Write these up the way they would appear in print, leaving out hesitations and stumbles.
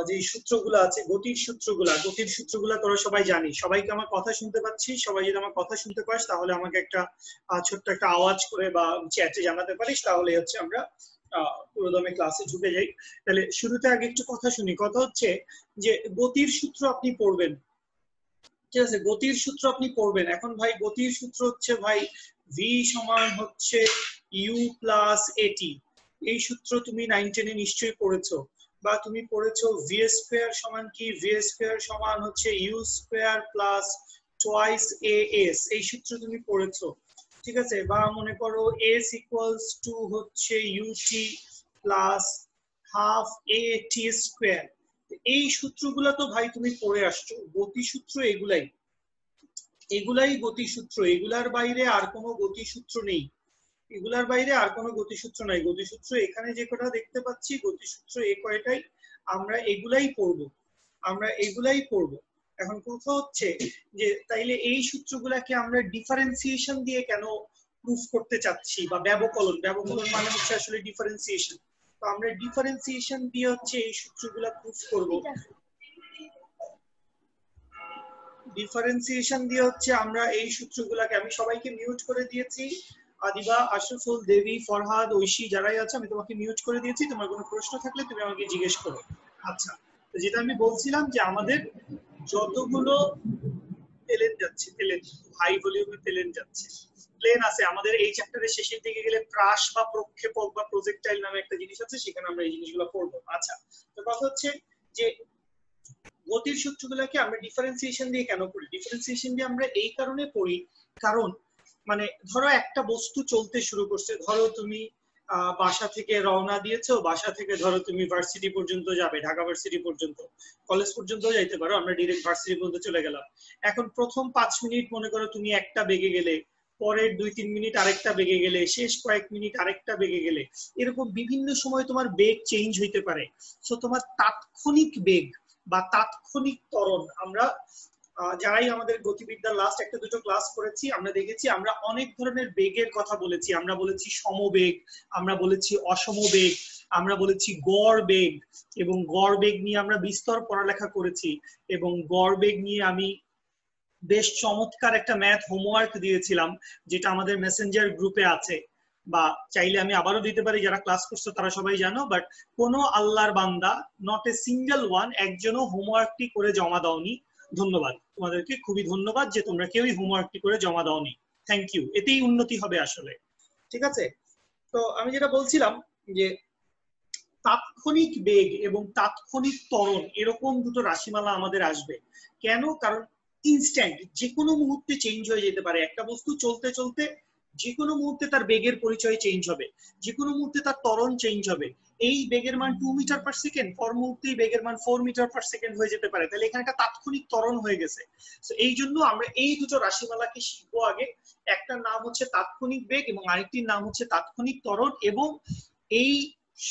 যে সূত্রগুলো আছে, গতির সূত্রগুলা তোরা সবাই জানি। সবাইকে আমার কথা শুনতে পাচ্ছি? সবাই যদি আমার কথা শুনতে পাস তাহলে আমাকে একটা ছোট্ট একটা আওয়াজ করে বা চ্যাটে জানাতে পারিস, তাহলে হচ্ছে আমরা পুরোদমে ক্লাসে ঢুকে যাই। তাহলে শুরুতে আগে একটু কথা শুনি। কথা হচ্ছে যে গতির সূত্র আপনি পড়বেন, ঠিক আছে? গতির সূত্র আপনি পড়বেন। এখন ভাই গতির সূত্র হচ্ছে ভাই ভি সমান হচ্ছে ইউ প্লাস এটি। এই সূত্র তুমি 9-10 এ নিশ্চয়ই পড়েছো, বা তুমি পড়েছো ভি স্কয়ার সমান কি? ভি স্কয়ার সমান হচ্ছে u square plus twice a s. এই সূত্র তুমি পড়েছো, ঠিক আছে? বা মনে করো এস ইকুয়ালস টু হচ্ছে u t plus half a t square. এই সূত্রগুলো তো ভাই তুমি পড়ে আসছো। গতিসূত্র এগুলাই, এগুলাই গতিসূত্র। এগুলার বাইরে আর কোনো গতিসূত্র নেই, এগুলার বাইরে আর কোনো গতিসূত্র নাই। গতিসূত্র এখানে যে কটা দেখতে পাচ্ছি গতিসূত্র এই কয়টাই, আমরা এগুলাই পড়বো, আমরা এগুলাই পড়বো। এখন কথা হচ্ছে যে তাইলে এই সূত্রগুলাকে আমরা ডিফারেন্সিয়েশন দিয়ে কেন প্রুফ করতে চাচ্ছি, বা ব্যবকলন, ব্যবকলন মানে হচ্ছে আসলে ডিফারেন্সিয়েশন। তো আমরা ডিফারেন্সিয়েশন দিয়ে হচ্ছে এই সূত্রগুলা প্রুফ করব। ডিফারেন্সিয়েশন দিয়ে হচ্ছে আমরা এই সূত্রগুলাকে, আমি সবাইকে মিউট করে দিয়েছি। আদিবা, আশরাফুল, দেবী, ফরহাদ, ঐশী যারাই আছে আমি তোমাকে মিউট করে দিয়েছি। তোমার কোনো প্রশ্ন থাকলে তুমি আমাকে জিজ্ঞেস করো। আচ্ছা, তো যেটা আমি বলছিলাম যে আমাদের যতগুলো প্লেন যাচ্ছে, প্লেন হাই ভলিউমে প্লেন যাচ্ছে, প্লেন আছে আমাদের এই চ্যাপ্টারের শেষের দিকে গেলে প্রাস বা প্রক্ষেপক বা প্রজেক্টাইল নামে একটা জিনিস আছে, সেখানে আমরা এই জিনিসগুলো পড়বো। আচ্ছা, তো কথা হচ্ছে যে গতির সূত্রগুলোকে আমরা ডিফারেন্সিয়েশন দিয়ে কেন পড়ি? ডিফারেন্সিয়েশন দিয়ে আমরা এই কারণে পড়ি, কারণ মানে ধরো একটা বস্তু চলতে শুরু করছে, ধরো তুমি বাসা থেকে রওনা দিয়েছো, বাসা থেকে ধরো তুমি ভার্সিটি পর্যন্ত যাবে, ঢাকা ভার্সিটি পর্যন্ত, কলেজ পর্যন্ত যাইতে পারো, আমরা ডিরেক্ট ভার্সিটি পর্যন্ত চলে গেলাম। এখন প্রথম 5 মিনিট মনে করো তুমি একটা বেগে গেলে, পরের 2-3 মিনিট আরেকটা বেগে গেলে, শেষ কয়েক মিনিট আরেকটা বেগে গেলে, এরকম বিভিন্ন সময় তোমার বেগ চেঞ্জ হইতে পারে। সো তোমার তাৎক্ষণিক বেগ বা তাৎক্ষণিক ত্বরণ, আমরা যারাই আমাদের গতিবিদ্যার লাস্ট একটা দুটো ক্লাস করেছি আমরা দেখেছি আমরা অনেক ধরনের বেগের কথা বলেছি। আমরা বলেছি সমবেগ, আমরা বলেছি অসমবেগ, আমরা বলেছি গড় বেগ, এবং গড় বেগ নিয়ে আমরা বিস্তর পড়ালেখা করেছি। এবং গড় বেগ নিয়ে আমি বেশ চমৎকার একটা ম্যাথ হোমওয়ার্ক দিয়েছিলাম, যেটা আমাদের মেসেঞ্জার গ্রুপে আছে, বা চাইলে আমি আবারও দিতে পারি, যারা ক্লাস করছো তারা সবাই জানো। বাট কোনো আল্লাহর বান্দা, নট এ সিঙ্গেল ওয়ান, একজনও হোমওয়ার্কটি করে জমা দাওনি। ধন্যবাদ তোমাদেরকে, খুবই ধন্যবাদ যে তোমরা কেউই হোমওয়ার্কটি করে জমা দাওনি। থ্যাংক ইউ, এতেই উন্নতি হবে আসলে, ঠিক আছে? তো আমি যেটা বলছিলাম যে তাৎক্ষণিক বেগ এবং তাৎক্ষণিক ত্বরণ এরকম দুটো রাশিমালা আমাদের আসবে। কেন? কারণ ইনস্ট্যান্ট, যে কোনো মুহূর্তে চেঞ্জ হয়ে যেতে পারে। একটা বস্তু চলতে চলতে যে কোনো মুহূর্তে তার বেগের পরিচয় চেঞ্জ হবে, যে কোনো মুহূর্তে তার ত্বরণ চেঞ্জ হবে। এই বেগের মান 2 মিটার পার সেকেন্ড, পর মুহূর্তেই বেগের মান 4 মিটার পার সেকেন্ড হয়ে যেতে পারে। তাহলে এখানে একটা তাৎক্ষণিক ত্বরণ হয়ে গেছে। তো এই জন্য আমরা এই দুটো রাশিমালাকে শিখবো আগে। একটার নাম হচ্ছে তাৎক্ষণিক বেগ এবং আরেকটির নাম হচ্ছে তাৎক্ষণিক ত্বরণ। এবং এই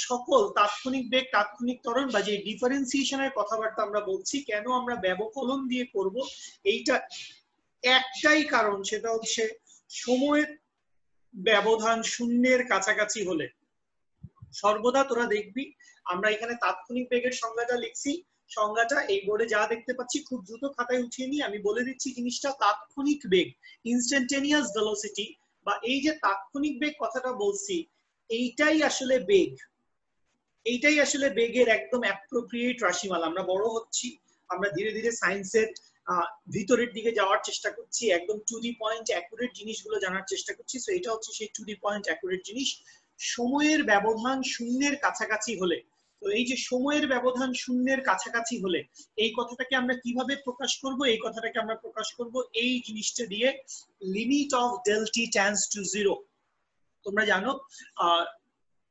সকল তাৎক্ষণিক বেগ, তাৎক্ষণিক ত্বরণ বা যে ডিফারেন্সিয়েশনের কথাবার্তা আমরা বলছি, কেন আমরা ব্যবকলন দিয়ে করব, এইটা একটাই কারণ, সেটা হচ্ছে সময়ের ব্যবধান শূন্যের কাছাকাছি হলে সর্বদা তোরা দেখবি আমরা এখানে তাৎক্ষণিক বেগের সংজ্ঞাটা লিখছি। সংজ্ঞাটা এই বোর্ডে যা দেখতে পাচ্ছি খুব দ্রুত খাতায় উঠিয়ে নিই, আমি বলে দিচ্ছি জিনিসটা। তাৎক্ষণিক বেগ, ইনস্ট্যান্টেনিয়াস ভেলোসিটি, বা এই যে তাৎক্ষণিক বেগ কথাটা বলছি, এইটাই আসলে বেগ, এইটাই আসলে বেগের একদম অ্যাপ্রোপ্রিয়েট রাশিমালা। আমরা বড় হচ্ছি, আমরা ধীরে ধীরে সায়েন্সের ভিতরের দিকে যাওয়ার চেষ্টা করছি, একদম টু দি পয়েন্ট অ্যাকুরেট জিনিসগুলো জানার চেষ্টা করছি। তো এটা হচ্ছে সেই টু দি পয়েন্ট অ্যাকুরেট জিনিস। সময়ের ব্যবধান শূন্যের কাছাকাছি হলে, তো এই যে সময়ের ব্যবধান শূন্যের কাছাকাছি হলে এই কথাটাকে আমরা কিভাবে প্রকাশ করব? এই কথাটাকে আমরা প্রকাশ করব এই জিনিসটা দিয়ে, limit of del t tends to 0। তোমরা জানো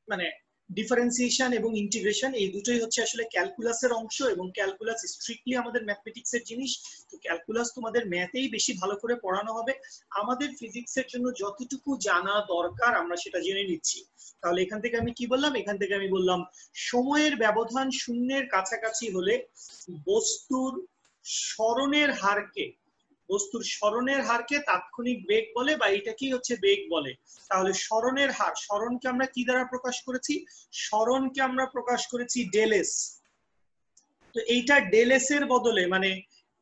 মানে ডিফারেন্সিয়েশন এবং ইন্টিগ্রেশন এই দুটোই হচ্ছে আসলে ক্যালকুলাসের অংশ, এবং ক্যালকুলাস স্ট্রিক্টলি আমাদের ম্যাথমেটিক্সের জিনিস। তো ক্যালকুলাস তোমাদের ম্যাথেই বেশি ভালো করে পড়ানো হবে। আমাদের ফিজিক্সের জন্য যতটুকু জানা দরকার আমরা সেটা জেনে নিচ্ছি। তাহলে এখান থেকে আমি কি বললাম? এখান থেকে আমি বললাম সময়ের ব্যবধান শূন্যের কাছাকাছি হলে বস্তুর সরণের হারকে, বস্তুর সরণের হারকে তাৎক্ষণিক বেগ বলে, বা এটাকেই হচ্ছে বেগ বলে। তাহলে সরণের হার, সরণকে আমরা কি দ্বারা প্রকাশ করেছি? সরণকে আমরা প্রকাশ করেছি ডেল এস। তো এইটা ডেল এস এর বদলে মানে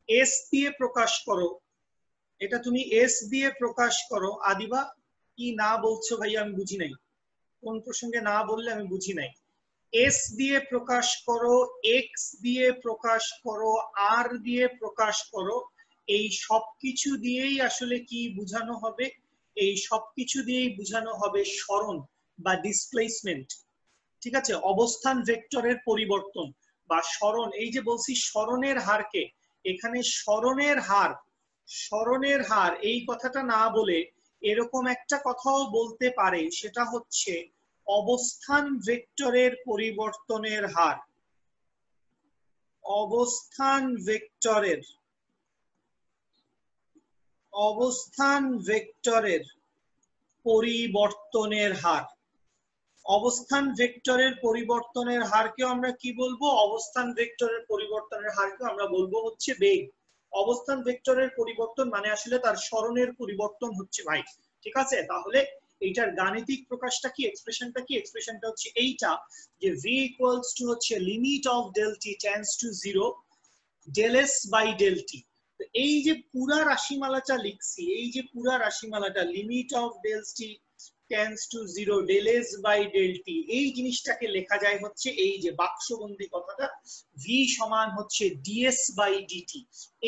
এস দিয়ে প্রকাশ করো, এটা তুমি এস দিয়ে প্রকাশ করো। আদিবা কি না বলছো ভাইয়া আমি বুঝি নাই, কোন প্রসঙ্গে না বললে আমি বুঝি নাই। এস দিয়ে প্রকাশ করো, এক্স দিয়ে প্রকাশ করো, আর দিয়ে প্রকাশ করো, এই সবকিছু দিয়েই আসলে কি বোঝানো হবে? এই সবকিছু দিয়েই বোঝানো হবে সরণ বা ডিসপ্লেসমেন্ট। ঠিক আছে, অবস্থান ভেক্টরের পরিবর্তন বা সরণ। এই যে বলছি সরণের হারকে, এখানে সরণের হার এই কথাটা না বলে এরকম একটা কথাও বলতে পারে, সেটা হচ্ছে অবস্থান ভেক্টরের পরিবর্তনের হার। অবস্থান ভেক্টরের পরিবর্তনের হার। অবস্থান ভেক্টরের পরিবর্তনের হারকেও আমরা কি বলবো? অবস্থান ভেক্টরের পরিবর্তনের হারকেও আমরা বলবো হচ্ছে বেগ। অবস্থান ভেক্টরের পরিবর্তন মানে আসলে তার সরণের পরিবর্তন হচ্ছে ভাই। ঠিক আছে, তাহলে এইটার গাণিতিক প্রকাশটা কি, এক্সপ্রেশনটা কি? এক্সপ্রেশনটা হচ্ছে এইটা যে v ইকুয়ালস টু হচ্ছে limit of del t tends to 0 del s by del t. এই যে পুরা রাশিমালাটা লিখছি, এই যে পুরা রাশিমালাটা limit of del t tends to 0 del s by del t, এই জিনিসটাকে লেখা যায় হচ্ছে এই যে বাক্সবন্দি কথাটা v সমান হচ্ছে ds বাই dt।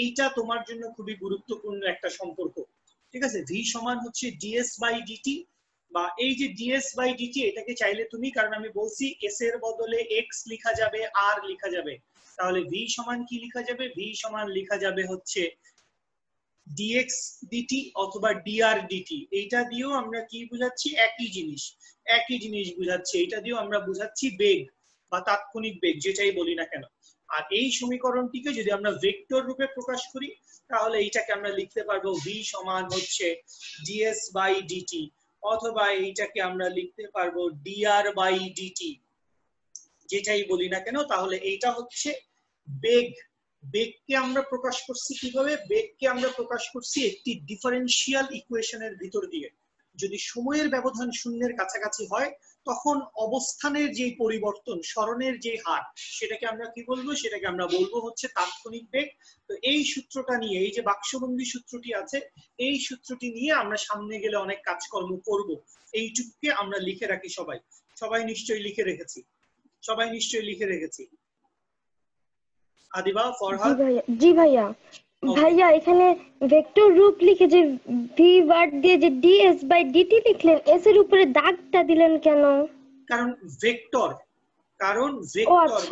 এইটা তোমার জন্য খুবই গুরুত্বপূর্ণ একটা সম্পর্ক। ঠিক আছে, v সমান হচ্ছে ds বাই dt, বা এই যে ds বাই dt এটাকে চাইলে তুমি, কারণ আমি বলছি s এর বদলে x লেখা যাবে, r লেখা যাবে, তাহলে v সমান কি লেখা যাবে? v সমান লেখা যাবে হচ্ছে dx dt অথবা dr dt। এইটা দিয়েও আমরা কি বুঝাচ্ছি? একই জিনিস বুঝাচ্ছি। এটা দিয়েও আমরা বুঝাচ্ছি বেগ বা তাৎক্ষণিক বেগ, যেটাই বলি না কেন। আর এই সমীকরণটিকে যদি আমরা ভেক্টর রূপে প্রকাশ করি, তাহলে এইটাকে আমরা লিখতে পারবো v সমান হচ্ছে ds বাই dt, অথবা এইটাকে আমরা লিখতে পারবো dr বাই dt, যেটাই বলি না কেন। তাহলে এইটা হচ্ছে বেগ। বেগকে আমরা প্রকাশ করছি কিভাবে? বেগকে আমরা প্রকাশ করছি একটি ডিফারেন্সিয়াল ইকুয়েশনের ভিতর দিয়ে। যদি সময়ের ব্যবধান শূন্যের কাছাকাছি হয়, তখন অবস্থানের যে পরিবর্তন, সরণের যে হার, সেটাকে আমরা কি বলবো? সেটাকে আমরা বলবো হচ্ছে তাৎক্ষণিক বেগ। তো এই সূত্রটা নিয়ে, এই যে বাক্সবন্দি সূত্রটি আছে, এই সূত্রটি নিয়ে আমরা সামনে গেলে অনেক কাজকর্ম করব। এইটুকুকে আমরা লিখে রাখি। সবাই নিশ্চয়ই লিখে রেখেছি, আদিবা, ফরহাদ? জি ভাইয়া। ভাইয়া এখানে ভেক্টর রূপ লিখে যে ভি ওয়ার্ড দিয়ে যে ডিএস বাই ডিটি লিখলেন, এস এর উপরে দাগটা দিলেন কেন? কারণ ভেক্টর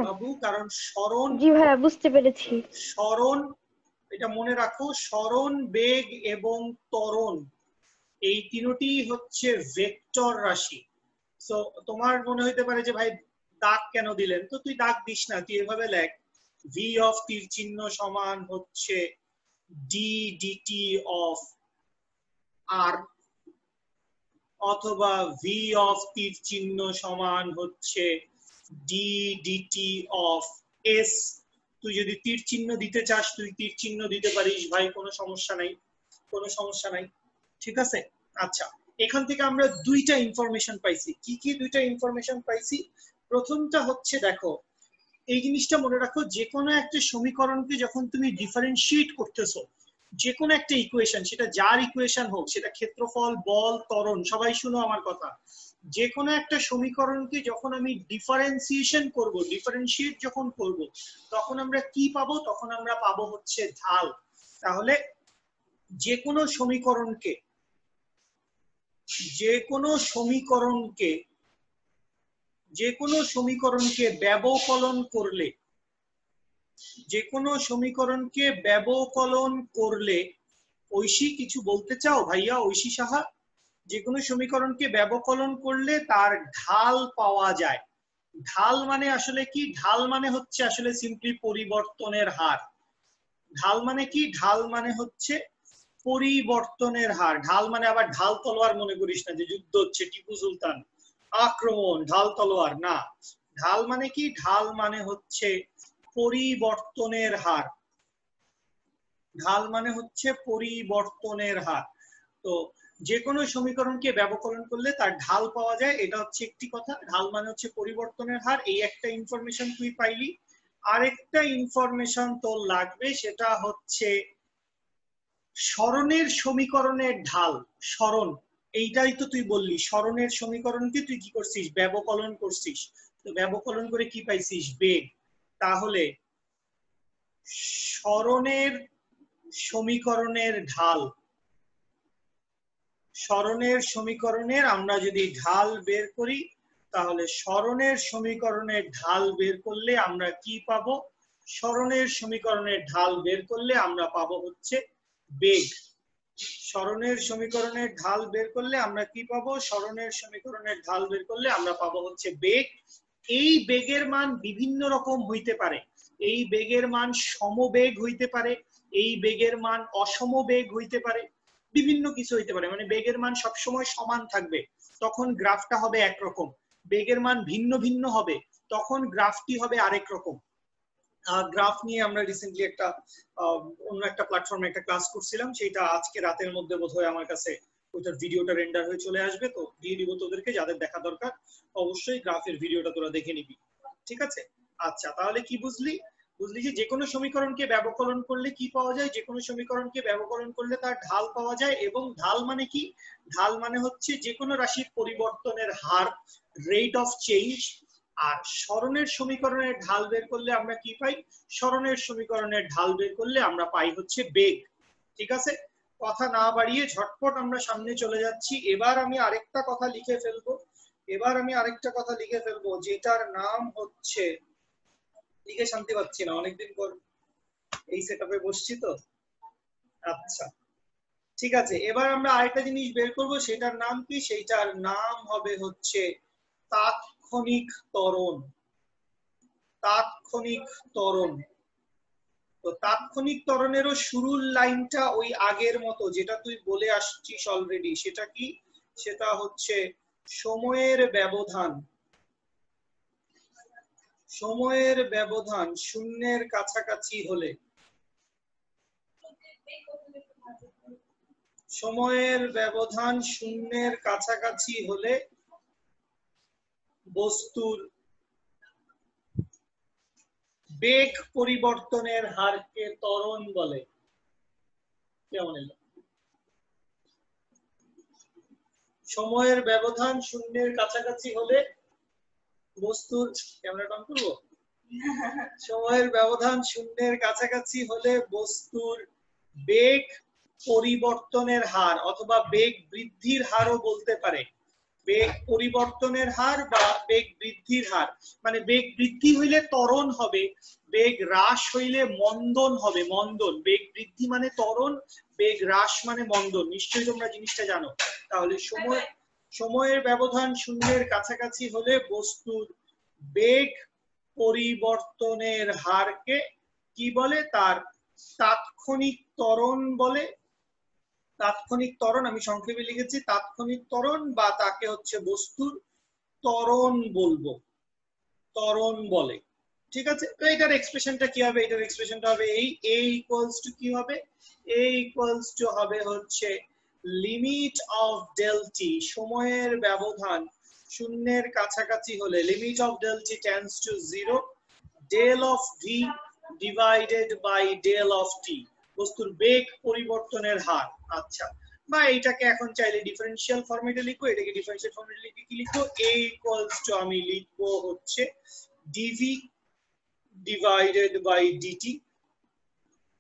বাবু, কারণ সরণ। জি ভাইয়া, বুঝতে পেরেছি। সরণ, এটা মনে রাখো, সরণ, বেগ এবং ত্বরণ, এই তিনটি হচ্ছে ভেক্টর রাশি। সো তোমার মনে হইতে পারে যে ভাই দাগ কেন দিলেন? তো তুই দাগ দিস না, তুই এভাবে লেখ v অফ তীর চিহ্ন সমান হচ্ছে d dt অফ r, অথবা v অফ তীর চিহ্ন সমান হচ্ছে d dt অফ s। তুই যদি তীর চিহ্ন দিতে চাস, তুই তীর চিহ্ন দিতে পারিস ভাই, কোনো সমস্যা নাই। ঠিক আছে, আচ্ছা, এখান থেকে আমরা দুইটা ইনফরমেশন পাইছি। কি দুইটা ইনফরমেশন পাইছি? প্রথমটা হচ্ছে, দেখো এই জিনিসটা মনে রাখো, যে কোনো একটা সমীকরণকে যখন তুমি ডিফারেন্সিয়েট করতেছো, যে কোনো একটা ইকুয়েশন, সেটা যার ইকুয়েশন হোক, সেটা ক্ষেত্রফল, বল, ত্বরণ, সবাই শুনো আমার কথা, যে কোনো একটা সমীকরণকে যখন আমি ডিফারেন্সিয়েট যখন করব, তখন আমরা কি পাবো? তখন আমরা পাবো হচ্ছে ঢাল। তাহলে যে কোনো সমীকরণকে ব্যবকলন করলে, ঐশী কিছু বলতে চাও ভাইয়া? ঐশী সাহা, যে কোনো সমীকরণকে ব্যবকলন করলে তার ঢাল পাওয়া যায়। ঢাল মানে আসলে কি? ঢাল মানে হচ্ছে আসলে সিম্পলি পরিবর্তনের হার। ঢাল মানে কি? ঢাল মানে হচ্ছে পরিবর্তনের হার। ঢাল মানে আবার ঢাল তলোয়ার মনে করিস না যে যুদ্ধ হচ্ছে, টিপু সুলতান আক্রমণ, ঢাল তলোয়ার না। ঢাল মানে কি? ঢাল মানে হচ্ছে পরিবর্তনের হার। তো যে কোনো সমীকরণকে ব্যবকলন করলে তার ঢাল পাওয়া যায়, এটা হচ্ছে একটি কথা। ঢাল মানে হচ্ছে পরিবর্তনের হার, এই একটা ইনফরমেশন তুই পাইলি। আরেকটা ইনফরমেশন তোর লাগবে, সেটা হচ্ছে সরণের সমীকরণের ঢাল। সরণ, এইটাই তো তুই বললি, সরণের সমীকরণকে তুই কি করছিস, ব্যবকলন করছিস। তো ব্যবকলন করে কি পাইছিস, বেগ। তাহলে সরণের সমীকরণের ঢাল, সরণের সমীকরণের আমরা যদি ঢাল বের করি, তাহলে সরণের সমীকরণের ঢাল বের করলে আমরা কি পাবো, সরণের সমীকরণের ঢাল বের করলে আমরা পাবো হচ্ছে বেগ। সরণের সমীকরণের ঢাল বের করলে আমরা কি পাবো, সরণের সমীকরণের ঢাল বের করলে আমরা পাবো হচ্ছে বেগ। এই বেগের মান বিভিন্ন রকম হইতে পারে। এই বেগের মান সমবেগ হইতে পারে, এই বেগের মান অসমবেগ হইতে পারে, বিভিন্ন কিছু হইতে পারে। মানে বেগের মান সবসময় সমান থাকবে, তখন গ্রাফটা হবে একরকম। বেগের মান ভিন্ন ভিন্ন হবে, তখন গ্রাফটি হবে আরেক রকম। গ্রাফ নিয়ে আমরা রিসেন্টলি একটা অন্য একটা প্ল্যাটফর্মে একটা ক্লাস করছিলাম, সেটা আজকে রাতের মধ্যে বোধহয় আমার কাছে ওইটার ভিডিওটা রেন্ডার হয়ে চলে আসবে, তো দিয়ে দিব তোদেরকে, যাদের দেখা দরকার অবশ্যই গ্রাফের ভিডিওটা তোরা দেখে নিবি, ঠিক আছে? আচ্ছা, তাহলে কি বুঝলি? বুঝলি যে কোনো সমীকরণকে ব্যবকলন করলে কি পাওয়া যায়, যে কোনো সমীকরণকে ব্যবকলন করলে তার ঢাল পাওয়া যায়। এবং ঢাল মানে কি, ঢাল মানে হচ্ছে যে কোনো রাশির পরিবর্তনের হার, রেট অফ চেঞ্জ। আর সরণের সমীকরণের ঢাল বের করলে আমরা কি পাই, সরণের সমীকরণের ঢাল বের করলে আমরা পাই হচ্ছে বেগ। ঠিক আছে, কথা না বাড়িয়ে ঝটপট আমরা সামনে চলে যাচ্ছি। এবার আমি আরেকটা কথা লিখে ফেলবো, যেটার নাম হচ্ছে, লিখে শান্তি পাচ্ছি না, অনেকদিন পর এই সেটআপে বসছি তো। আচ্ছা ঠিক আছে, এবার আমরা আরেকটা জিনিস বের করব, সেটার নাম কি, সেইটার নাম হবে হচ্ছে তাৎক্ষণিক ত্বরণ। তাৎক্ষণিক ত্বরণ। তো তাৎক্ষণিক ত্বরণেরও শুরুর লাইনটা ওই আগের মতো, যেটা তুই বলে আসছিস অলরেডি। সেটা কি, সেটা হচ্ছে সময়ের ব্যবধান, সময়ের ব্যবধান শূন্যের কাছাকাছি হলে, সময়ের ব্যবধান শূন্যের কাছাকাছি হলে বস্তুর বেগ পরিবর্তনের হারকে ত্বরণ বলে। কেমন এলো? সময়ের ব্যবধান শূন্যের কাছাকাছি হলে বস্তুর, ক্যামেরা অন করবো, সময়ের ব্যবধান শূন্যের কাছাকাছি হলে বস্তুর বেগ পরিবর্তনের হার, অথবা বেগ বৃদ্ধির হারও বলতে পারে। বেগ পরিবর্তনের হার বা বেগ বৃদ্ধির হার, মানে বেগ বৃদ্ধি হইলে ত্বরণ হবে, বেগ হ্রাস হইলে মন্দন হবে। মন্দন, বেগ বৃদ্ধি মানে ত্বরণ, বেগ হ্রাস মানে মন্দন। নিশ্চয়ই তোমরা জিনিসটা জানো। তাহলে সময়ের ব্যবধান শূন্যের কাছাকাছি হলে বস্তুর বেগ পরিবর্তনের হারকে কি বলে, তার তাৎক্ষণিক ত্বরণ বলে। তাৎক্ষণিক ত্বরণ আমি সংক্ষেপে লিখেছি তাৎক্ষণিক ত্বরণ, বা তাকে হচ্ছে বস্তুর ত্বরণ বলবো, ত্বরণ বলে। ঠিক আছে, তো এটার এক্সপ্রেশনটা কি হবে, এটার এক্সপ্রেশনটা হবে এই, a ইকুয়ালস টু কি হবে, a ইকুয়ালস টু হবে হচ্ছে লিমিট অফ ডেল টি, সময়ের ব্যবধান শূন্যের কাছাকাছি হলে, limit of del t tends to 0, del of v divided by del of t, বস্তুর বেগ পরিবর্তনের হার। আচ্ছা, বা এটাকে এখন চাইলে ডিফারেন্সিয়াল ফরম্যাটে লিখো, এটাকে ডিফারেন্সিয়াল ফরম্যাটে লিখে কি লিখবো, a ইকুয়ালস টু আমি লিখবো হচ্ছে dv ডিভাইডেড বাই dt।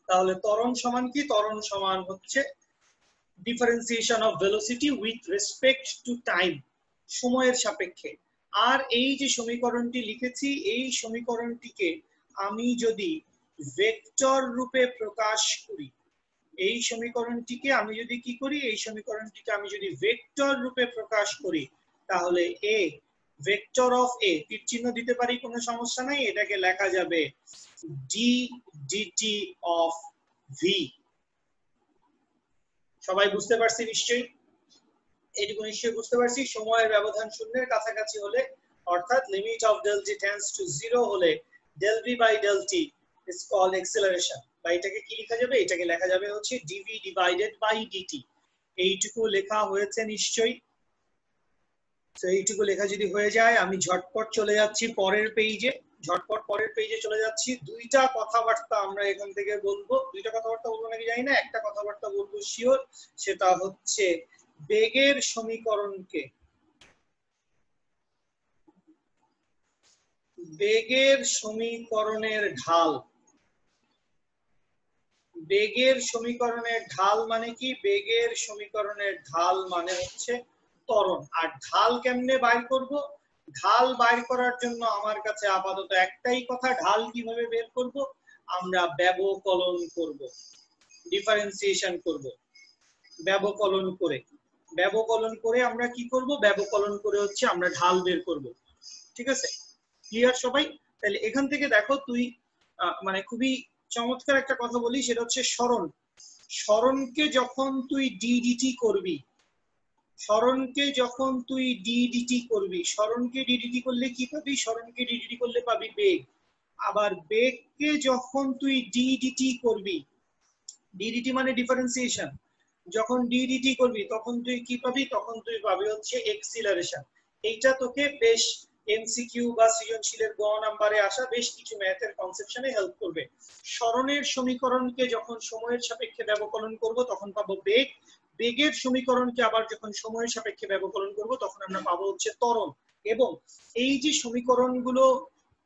তাহলে ত্বরণ সমান কি, ত্বরণ সমান হচ্ছে differentiation of velocity with respect to time, সময়ের সাপেক্ষে। আর এই যে সমীকরণটি লিখেছি, এই সমীকরণটিকে আমি যদি ভেক্টর রূপে প্রকাশ করি, এই সমীকরণটিকে আমি যদি কি করি, এই সমীকরণটিকে আমি যদি ভেক্টর রূপে প্রকাশ করি, তাহলে a ভেক্টর অফ a, তীর চিহ্ন দিতে পারি, কোনো সমস্যা নাই, এটাকে লেখা যাবে d dt অফ v। সবাই বুঝতে পারছি নিশ্চয়ই? এইটুকু নিশ্চয়ই বুঝতে পারছি। সময়ের ব্যবধান শূন্যের কাছাকাছি হলে, অর্থাৎ limit of del t tends to 0 হলে, del v by del t is called acceleration. বা এটাকে কি লেখা যাবে, এটাকে লেখা যাবে হচ্ছে dv ডিভাইডেড বাই dt। এইটুকু লেখা হয়েছে নিশ্চয়ই? তো এইটুকু লেখা যদি হয়ে যায়, আমি ঝটপট চলে যাচ্ছি পরের পেজে। ঝটপট পরের পেজে চলে যাচ্ছি। দুইটা কথাবার্তা আমরা এখান থেকে বলবো। দুইটা কথাবার্তা বলবো নাকি জানি না, একটা কথাবার্তা বলবো শিওর, সেটা হচ্ছে বেগের সমীকরণকে, বেগের সমীকরণের ঢাল। বেগের সমীকরণের ঢাল মানে কি? বেগের সমীকরণের ঢাল মানে হচ্ছে ত্বরণ। আর ঢাল কেমনে বাইর করব? ঢাল বাইর করার জন্য আমার কাছে আপাতত একটাই কথা, ঢাল কিভাবে বের করব? আমরা ব্যবকলন করব, ডিফারেন্সিয়েশন করব। ব্যবকলন করে, ব্যবকলন করে আমরা কি করব? ব্যবকলন করে হচ্ছে আমরা ঢাল বের করব। ঠিক আছে, ক্লিয়ার সবাই? তাহলে এখান থেকে দেখো, তুই মানে খুবই চমৎকার একটা কথা বলি, সেটা হচ্ছে সরণ। সরণকে যখন তুই ডিডিটি করবি, সরণকে যখন তুই ডিডিটি করবি, সরণকে ডিডিটি করলে কি পাবি? সরণকে ডিডিটি করলে পাবি বেগ। আবার বেগকে যখন তুই ডিডিটি করবি, ডিডিটি মানে ডিফারেন্সিয়েশন, যখন ডিডিটি করবি তখন তুই কি পাবি? তখন তুই পাবি হচ্ছে এক্সিলারেশন। এইটা তোকে বেশ এমসিকিউ বা সৃজনশীলের গ নাম্বারে আসা বেশ কিছু ম্যাথের কনসেপশনে হেল্প করবে। সরণের সমীকরণকে যখন সময়ের সাপেক্ষে ব্যবকলন করব তখন পাবো বেগ। বেগের সমীকরণকে আবার যখন সময়ের সাপেক্ষে ব্যবকলন করব তখন আমরা পাবো হচ্ছে ত্বরণ। এবং এই যে সমীকরণগুলো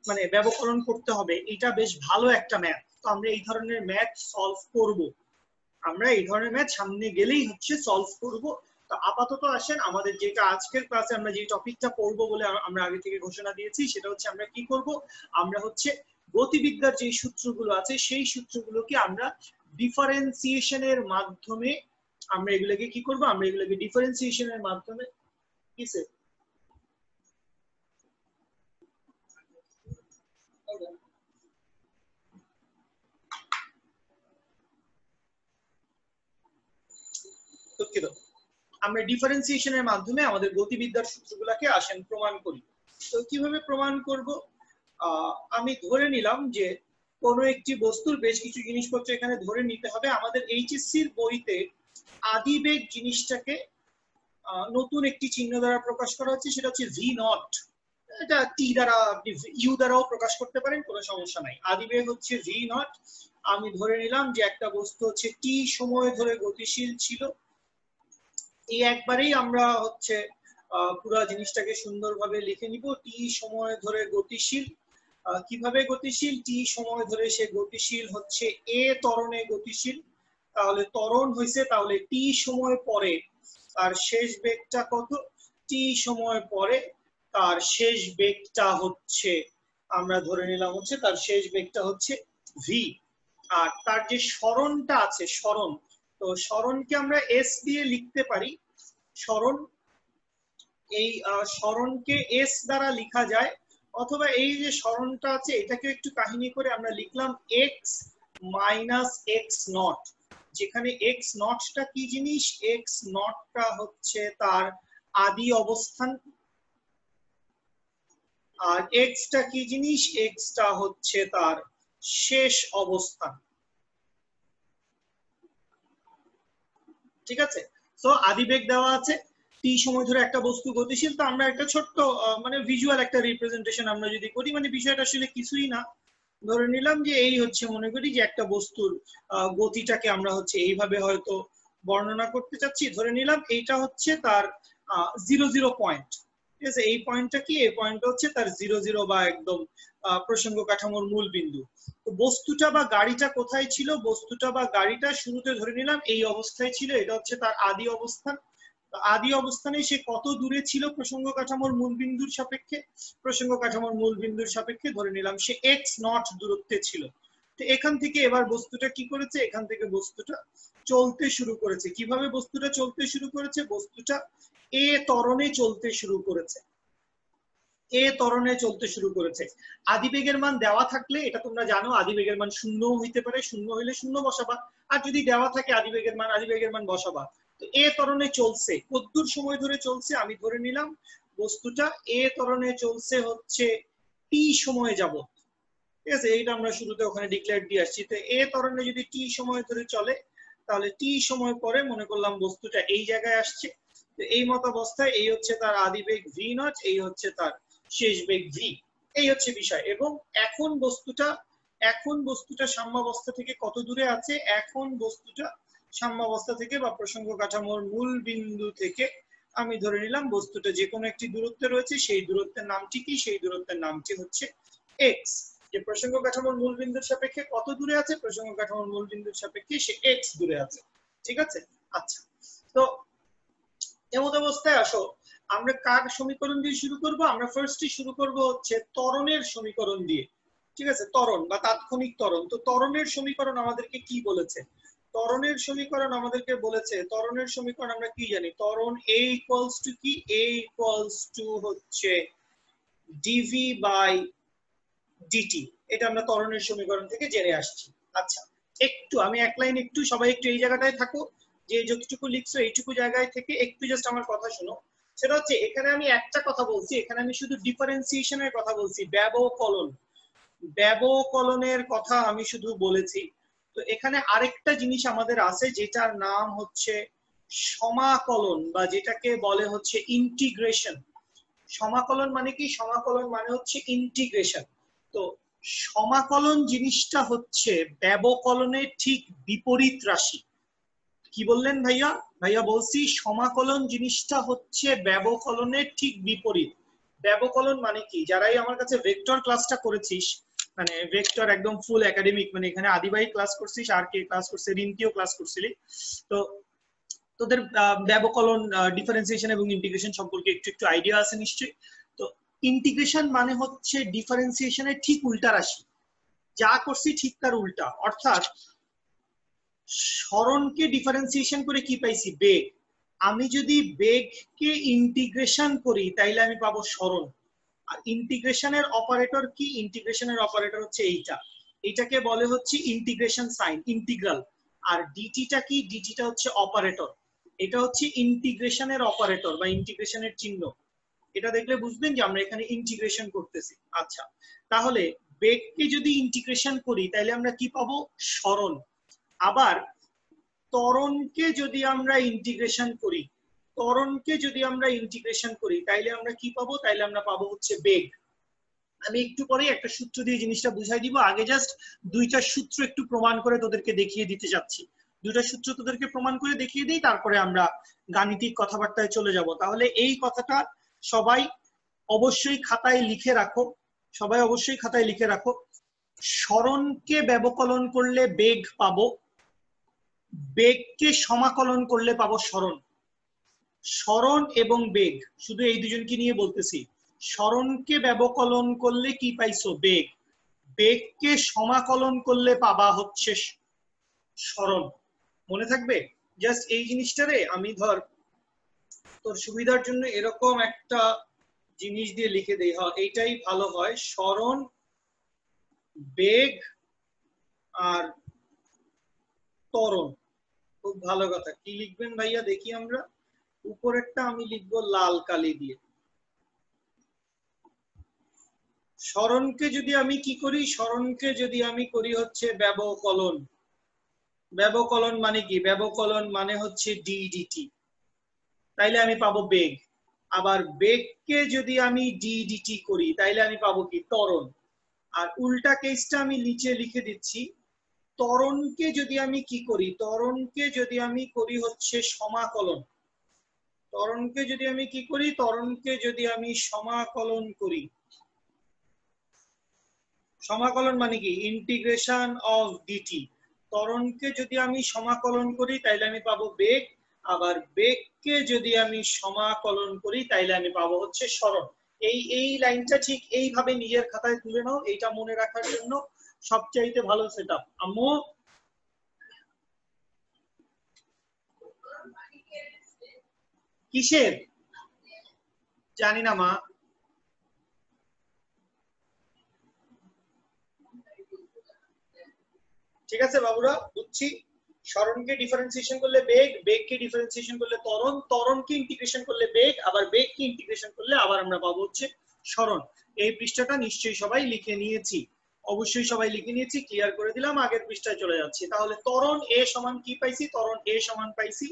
মানে ব্যবকলন করতে হবে, এটা বেশ ভালো একটা ম্যাথ। তো আমরা এই ধরনের ম্যাথ সলভ করব, আমরা এই ধরনের ম্যাথ সামনে গেলেই হচ্ছে সলভ করব। তো আপাতত আসেন, আমাদের যেটা আজকের ক্লাসে আমরা যে টপিকটা পড়বো বলে আমরা আগে থেকে ঘোষণা দিয়েছি, সেটা হচ্ছে আমরা কি করব? আমরা হচ্ছে গতিবিদ্যার যে সূত্রগুলো আছে সেই সূত্রগুলোকে আমরা ডিফারেন্সিয়েশনের মাধ্যমে আমরা এগুলোকে কি করব? আমরা এগুলোকে ডিফারেন্সিয়েশনের মাধ্যমে কিসে দুঃখিত, আমরা ডিফারেন্সিয়েশনের মাধ্যমে আমাদের গতিবিদ্যার সূত্রগুলোকে আসেন প্রমাণ করি। তো কিভাবে প্রমাণ করব? আমি ধরে নিলাম যে কোনো একটি বস্তুর বেশ কিছু জিনিসপত্র এখানে ধরে নিতে হবে। আমাদের এইচএসসির বইতে আদিবেগ জিনিসটাকে নতুন একটি চিহ্ন দ্বারা প্রকাশ করা হচ্ছে, সেটা হচ্ছে ভি নট। এটা টি দ্বারা, আপনি ইউ দ্বারাও প্রকাশ করতে পারেন, কোনো সমস্যা নাই। আদিবেগ হচ্ছে ভি নট। আমি ধরে নিলাম যে একটা বস্তু হচ্ছে টি সময় ধরে গতিশীল ছিল। এই একবারেই আমরা হচ্ছে পুরো জিনিসটাকে সুন্দরভাবে লিখে নিব। টি সময় ধরে গতিশীল। কিভাবে গতিশীল? টি সময় ধরে সে গতিশীল হচ্ছে এ ত্বরণে গতিশীল। তাহলে ত্বরণ হয়েছে, তাহলে টি সময় পরে তার শেষ বেগটা কত? টি সময় পরে তার শেষ বেগটা হচ্ছে, আমরা ধরে নিলাম হচ্ছে তার শেষ বেগটা হচ্ছে ভি। আর তার যে সরণটা আছে, সরণ, তো সরণকে আমরা এস দিয়ে লিখতে পারি। সরণ, এই সরণকে এস দ্বারা লেখা যায়, অথবা এই যে সরণটা আছে এটাকে একটু কাহিনী করে আমরা লিখলাম এক্স মাইনাস এক্স নট। যেখানে এক্স নটটা কি জিনিস? এক্স নটটা হচ্ছে তার আদি অবস্থান। আর এক্সটা কি জিনিস? এক্সটা হচ্ছে তার শেষ অবস্থান। ঠিক আছে, তো আদিবেগ দেওয়া আছে, টি সময় ধরে একটা বস্তু গতিশীল। তো আমরা একটা ছোট্ট মানে ভিজুয়াল একটা রিপ্রেজেন্টেশন আমরা যদি করি, মানে বিষয়টা আসলে কিছুই না, ধরে নিলাম যে এই হচ্ছে, মনে করি যে একটা বস্তুর গতিটাকে আমরা হচ্ছে এইভাবে হয়তো বর্ণনা করতে চাচ্ছি। ধরে নিলাম এইটা হচ্ছে তার 0 পয়েন্ট। ঠিক আছে, এই পয়েন্টটা কি? এই পয়েন্টটা হচ্ছে তার 0 বা একদম প্রসঙ্গ কাঠামোর মূল বিন্দু। তো বস্তুটা বা গাড়িটা কোথায় ছিল? বস্তুটা বা গাড়িটা শুরুতে ধরে নিলাম এই অবস্থায় ছিল, এটা হচ্ছে তার আদি অবস্থান। আদি অবস্থানে সে কত দূরে ছিল প্রসঙ্গ কাঠামোর মূল বিন্দুর সাপেক্ষে? প্রসঙ্গ কাঠামোর মূল বিন্দুর সাপেক্ষে ধরে নিলাম সে এক্স নট দূরত্বে ছিল। তো এখান থেকে এবার বস্তুটা কি করেছে? এখান থেকে বস্তুটা চলতে শুরু করেছে। কিভাবে বস্তুটা চলতে শুরু করেছে? বস্তুটা এ ত্বরণে চলতে শুরু করেছে, এ ত্বরণে চলতে শুরু করেছে। আদিবেগের মান দেওয়া থাকলে, এটা তোমরা জানো, আদিবেগের মান শূন্য হইতে পারে, শূন্য হইলে শূন্য বসাবা, আর যদি দেওয়া থাকে আদিবেগের মান বসাবা। তো এ ত্বরণে চলছে, কতদূর সময় ধরে চলছে? আমি ধরে নিলাম বস্তুটা এ ত্বরণে চলছে হচ্ছে টি সময় যাবত। ঠিক আছে, এইটা আমরা শুরুতে ওখানে ডিক্লেয়ার দিয়ে আসছি। তো এ ত্বরণে যদি টি সময় ধরে চলে, তাহলে টি সময় পরে মনে করলাম বস্তুটা এই জায়গায় আসছে। তো এই মত অবস্থায় এই হচ্ছে তার আদিবেগ ভি নট, এই হচ্ছে তার শেষ বেগ ভি। এই হচ্ছে বিষয়। এবং এখন বস্তুটা সাম্যাবস্থা থেকে কত দূরে আছে? এখন বস্তুটা সাম্যাবস্থা থেকে বা প্রসঙ্গ কাঠামোর মূল বিন্দু থেকে আমি ধরে নিলাম বস্তুটা যে কোনো একটি দূরত্বে রয়েছে। সেই দূরত্বের নামটি কি? সেই দূরত্বের নামটি হচ্ছে এক্স। যে প্রসঙ্গ কাঠামোর মূল বিন্দুর সাপেক্ষে কত দূরে আছে? প্রসঙ্গ কাঠামোর মূল বিন্দুর সাপেক্ষে সে এক্স দূরে আছে। ঠিক আছে? আচ্ছা, তো এমত অবস্থায় আসো আমরা কার সমীকরণ দিয়ে শুরু করব? আমরা ফার্স্টই শুরু করব হচ্ছে ত্বরণের সমীকরণ দিয়ে। ঠিক আছে, ত্বরণ বা তাৎক্ষণিক ত্বরণ। তো ত্বরণের সমীকরণ আমাদেরকে কি বলেছে? ত্বরণের সমীকরণ আমাদেরকে বলেছে, ত্বরণের সমীকরণ আমরা কি জানি? ত্বরণ a ইকুয়ালস টু কি? a ইকুয়ালস টু হচ্ছে dv বাই dt। এটা আমরা ত্বরণের সমীকরণ থেকে জেনে আসছি। আচ্ছা, একটু আমি এক লাইন একটু সবাই একটু এই জায়গাটায় থাকো, যে যতটুকু লিখছো এইটুকু জায়গায় থেকে একটু জাস্ট আমার কথা শোনো। সেটা হচ্ছে এখানে আমি একটা কথা বলছি, এখানে আমি শুধু ডিফারেন্সিয়েশনের কথা বলছি, ব্যবকলনের কথা আমি শুধু বলেছি। তো এখানে আরেকটা জিনিস আমাদের আছে যেটার নাম হচ্ছে সমাকলন, বা যেটাকে বলে হচ্ছে ইন্টিগ্রেশন। সমাকলন মানে কি? সমাকলন মানে হচ্ছে ইন্টিগ্রেশন। তো সমাকলন জিনিসটা হচ্ছে ব্যবকলনের ঠিক বিপরীত রাশি। কি বললেন ভাইয়া? ভাইয়া বলছি সমাকলন জিনিসটা হচ্ছে ব্যবকলনের ঠিক বিপরীত। ব্যবকলন মানে কি? যারাই আমার কাছে ভেক্টর ক্লাসটা করেছিস, মানে ভেক্টর একদম ফুল একাডেমিক, মানে এখানে আদিবাই ক্লাস করছিস, আর কে ক্লাস করছে, রিন্তিও ক্লাস করছিলি, তো তোদের ব্যবকলন, ডিফারেন্সিয়েশন এবং ইন্টিগ্রেশন সম্পর্কে একটু একটু আইডিয়া আছে নিশ্চয়ই। তো ইন্টিগ্রেশন মানে হচ্ছে ডিফারেন্সিয়েশনের ঠিক উল্টা রাশি, যা করছি ঠিক তার উল্টা। অর্থাৎ সরণকে ডিফারেন্সিয়েশন করে কি পাইছি? বেগ। আমি যদি বেগকে ইন্টিগ্রেশন করি তাইলে আমি পাবো সরণ। আর ইন্টিগ্রেশনের অপারেটর কি? ইন্টিগ্রেশনের অপারেটর হচ্ছে এইটা, এটাকে বলে হচ্ছে ইন্টিগ্রেশন সাইন, ইন্টিগ্রাল। আর ডিটিটা কি? ডিটিটা হচ্ছে অপারেটর। এটা হচ্ছে ইন্টিগ্রেশনের অপারেটর বা ইন্টিগ্রেশনের চিহ্ন। এটা দেখলে বুঝবেন যে আমরা এখানে ইন্টিগ্রেশন করতেছি। আচ্ছা, তাহলে বেগকে যদি ইন্টিগ্রেশন করি তাহলে আমরা কি পাবো? সরণ। আবার ত্বরণকে যদি আমরা ইন্টিগ্রেশন করি, তাইলে আমরা কি পাবো? তাইলে আমরা পাবো হচ্ছে বেগ। আমি একটু পরে একটা সূত্র দিয়ে জিনিসটা বুঝাই দিব, আগে জাস্ট দুইটা সূত্র একটু প্রমাণ করে তোদেরকে দেখিয়ে দিতে যাচ্ছি। দুইটা সূত্র তোদেরকে প্রমাণ করে দেখিয়ে দিই, তারপরে আমরা গাণিতিক কথাবার্তায় চলে যাব। তাহলে এই কথাটা সবাই অবশ্যই খাতায় লিখে রাখো, সরণকে ব্যবকলন করলে বেগ পাবো, বেগকে সমাকলন করলে পাবো সরণ। সরণ এবং বেগ, শুধু এই দুজনকে নিয়ে বলতেছি। সরণকে ব্যবকলন করলে কি পাইছো? বেগ। বেগকে সমাকলন করলে পাবা হচ্ছে সরণ। মনে থাকবে? জাস্ট এই জিনিসটারে আমি ধর তোর সুবিধার জন্য এরকম একটা জিনিস দিয়ে লিখে দেই, এইটাই ভালো হয়। সরণ, বেগ আর ত্বরণ। খুব ভালো কথা। কি লিখবেন ভাইয়া দেখি আমরা? উপরেরটা আমি লিখবো লাল কালি দিয়ে। সরণকে যদি আমি কি করি? সরণকে যদি আমি করি হচ্ছে ব্যবকলন। ব্যবকলন মানে কি? ব্যবকলন মানে হচ্ছে ডি ডিটি, তাইলে আমি পাবো বেগ। আবার বেগকে যদি আমি ডি ডিটি করি তাইলে আমি পাবো কি? ত্বরণ। আর উল্টা কেসটা আমি নিচে লিখে দিচ্ছি, ত্বরণকে যদি আমি কি করি? ত্বরণকে যদি আমি করি হচ্ছে সমাকলন। ত্বরণকে যদি আমি কি করি? ত্বরণকে যদি আমি সমাকলন করি। সমাকলন মানে কি? Integration of DT. ত্বরণকে যদি আমি সমাকলন করি তাইলে আমি পাবো বেগ। আবার বেগকে যদি আমি সমাকলন করি তাইলে আমি পাবো হচ্ছে সরণ। এই লাইনটা ঠিক এইভাবে নিজের খাতায় তুলে নাও, এইটা মনে রাখার জন্য সবচাইতে ভালো সেটআপ। আম্মু কিসের? জানি না মা। ঠিক আছে বাবুরা, বুঝছি। সরণকে ডিফারেন্সিয়েশন করলে বেগ, বেগকে ডিফারেন্সিয়েশন করলে ত্বরণ, ত্বরণকে ইন্টিগ্রেশন করলে বেগ, আবার বেগকে ইন্টিগ্রেশন করলে আবার আমরা পাবো হচ্ছে সরণ। এই পৃষ্ঠাটা নিশ্চয়ই সবাই লিখে নিয়েছি, অবশ্যই সবাই লিখে নিয়েছি। ক্লিয়ার করে দিলাম, আগের পৃষ্ঠায় চলে যাচ্ছি। তাহলে ত্বরণ এ সমান কি পাইছি? ত্বরণ এ সমান পাইছি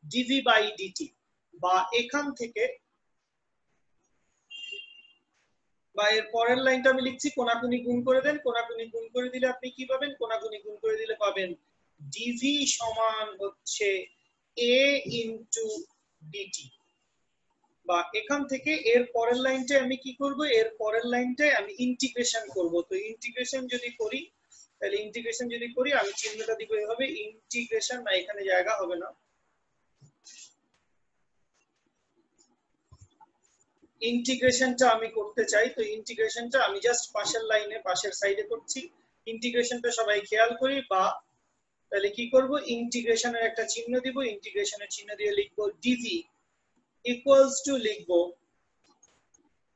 ডিভি বাই ডিটি, বা এখান থেকে বা এর পরের লাইনটা আমি লিখছি কোনাকুনি গুণ করে দেন, কোনাকুনি গুণ করে দিলে আপনি কি পাবেন, কোনাকুনি গুণ করে দিলে পাবেন ডিভি সমান হচ্ছে a ইনটু ডিটি। বা এখান থেকে এর পরের লাইনটায় আমি কি করব, এর পরের লাইনটায় আমি ইন্টিগ্রেশন করব। তো ইন্টিগ্রেশন যদি করি, তাহলে ইন্টিগ্রেশন যদি করি আমি চিহ্নটা দিব এভাবে, ইন্টিগ্রেশন, না এখানে জায়গা হবে না, ইন্টিগ্রেশনটা আমি করতে চাই। তো ইন্টিগ্রেশনটা আমি জাস্ট পাশের লাইনে পাশের সাইডে করছি। ইন্টিগ্রেশনটা সবাই খেয়াল করি। বা তাহলে কি করব, ইন্টিগ্রেশনের একটা চিহ্ন দিব, ইন্টিগ্রেশনের চিহ্ন দিয়ে লিখব ডিভি ইকুয়ালস টু লিখব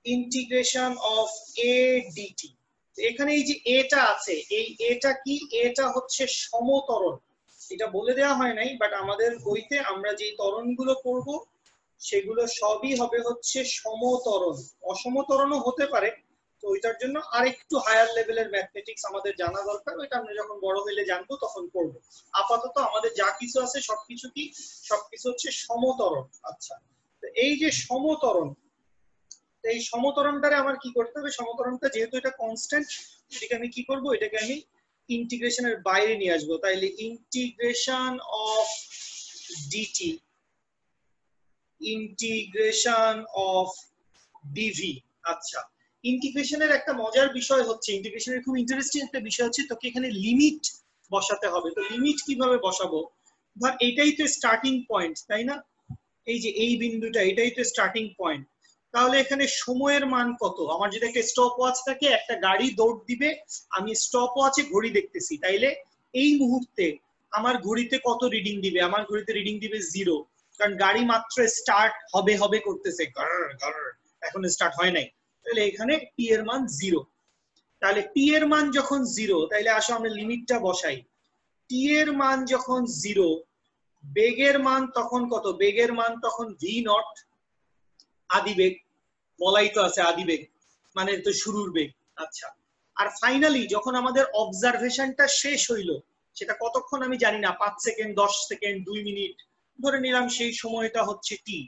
ইন্টিগ্রেশন অফ এ ডিটি। এখানে এই যে এটা আছে, এই এটা কি, এটা হচ্ছে সমতরণ। এটা বলে দেওয়া হয় নাই, বাট আমাদের বইতে আমরা যে ত্বরণগুলো করব সেগুলো সবই হবে হচ্ছে সমতরণ। অসমতরণও হতে পারে, তো ওইটার জন্য আরেকটু হায়ার লেভেলের ম্যাথমেটিক্স আমাদের জানা দরকার। ওইটা আমরা যখন বড় হইলে জানবো তখন করব। আপাতত আমাদের যা কিছু আছে সবকিছু কি, সবকিছু হচ্ছে সমতরণ। আচ্ছা, তো এই যে সমতরণ, এই সমতরণটারে আমার কি করতে হবে, সমতরণটা যেহেতু এটা কনস্ট্যান্ট, এটাকে আমি কি করব, এটাকে আমি ইন্টিগ্রেশনের বাইরে নিয়ে আসবো। তাইলে integration of d t integration of d v. আচ্ছা, ইন্টিগ্রেশনের একটা মজার বিষয় হচ্ছে, ইন্টিগ্রেশনের খুব ইন্টারেস্টিং একটা বিষয় হচ্ছে, তোকে এখানে লিমিট বসাতে হবে। তো লিমিট কিভাবে বসাবো, ধর এটাই তো স্টার্টিং পয়েন্ট, তাই না? এই যে এই বিন্দুটা, এটাই তো স্টার্টিং পয়েন্ট। তাহলে এখানে সময়ের মান কত, আমার যদি একটা স্টপ ওয়াচ থাকে, একটা গাড়ি দৌড় দিবে, আমি স্টপ ওয়াচে ঘড়ি দেখতেছি, তাইলে এই মুহূর্তে আমার ঘড়িতে কত রিডিং দিবে, আমার ঘড়িতে রিডিং দিবে 0, কারণ গাড়ি মাত্র স্টার্ট হবে হবে করতেছে, এখন স্টার্ট হয় নাই, তাহলে এখানে টি এর মান 0। তাহলে টি এর মান যখন 0, তাইলে আসো আমরা লিমিটটা বসাই। টি এর মান যখন 0, বেগের মান তখন কত, বেগের মান তখন ভি নট, আদিবেগ, বলাই তো আছে আদিবেগ মানে তো শুরুর বেগ। আচ্ছা, আর ফাইনালি যখন আমাদের অবজারভেশনটা শেষ হইলো, সেটা কতক্ষণ আমি জানি না, 5 সেকেন্ড, 10 সেকেন্ড, 2 মিনিট ধরে নিলাম, সেই সময়টা হচ্ছে টি।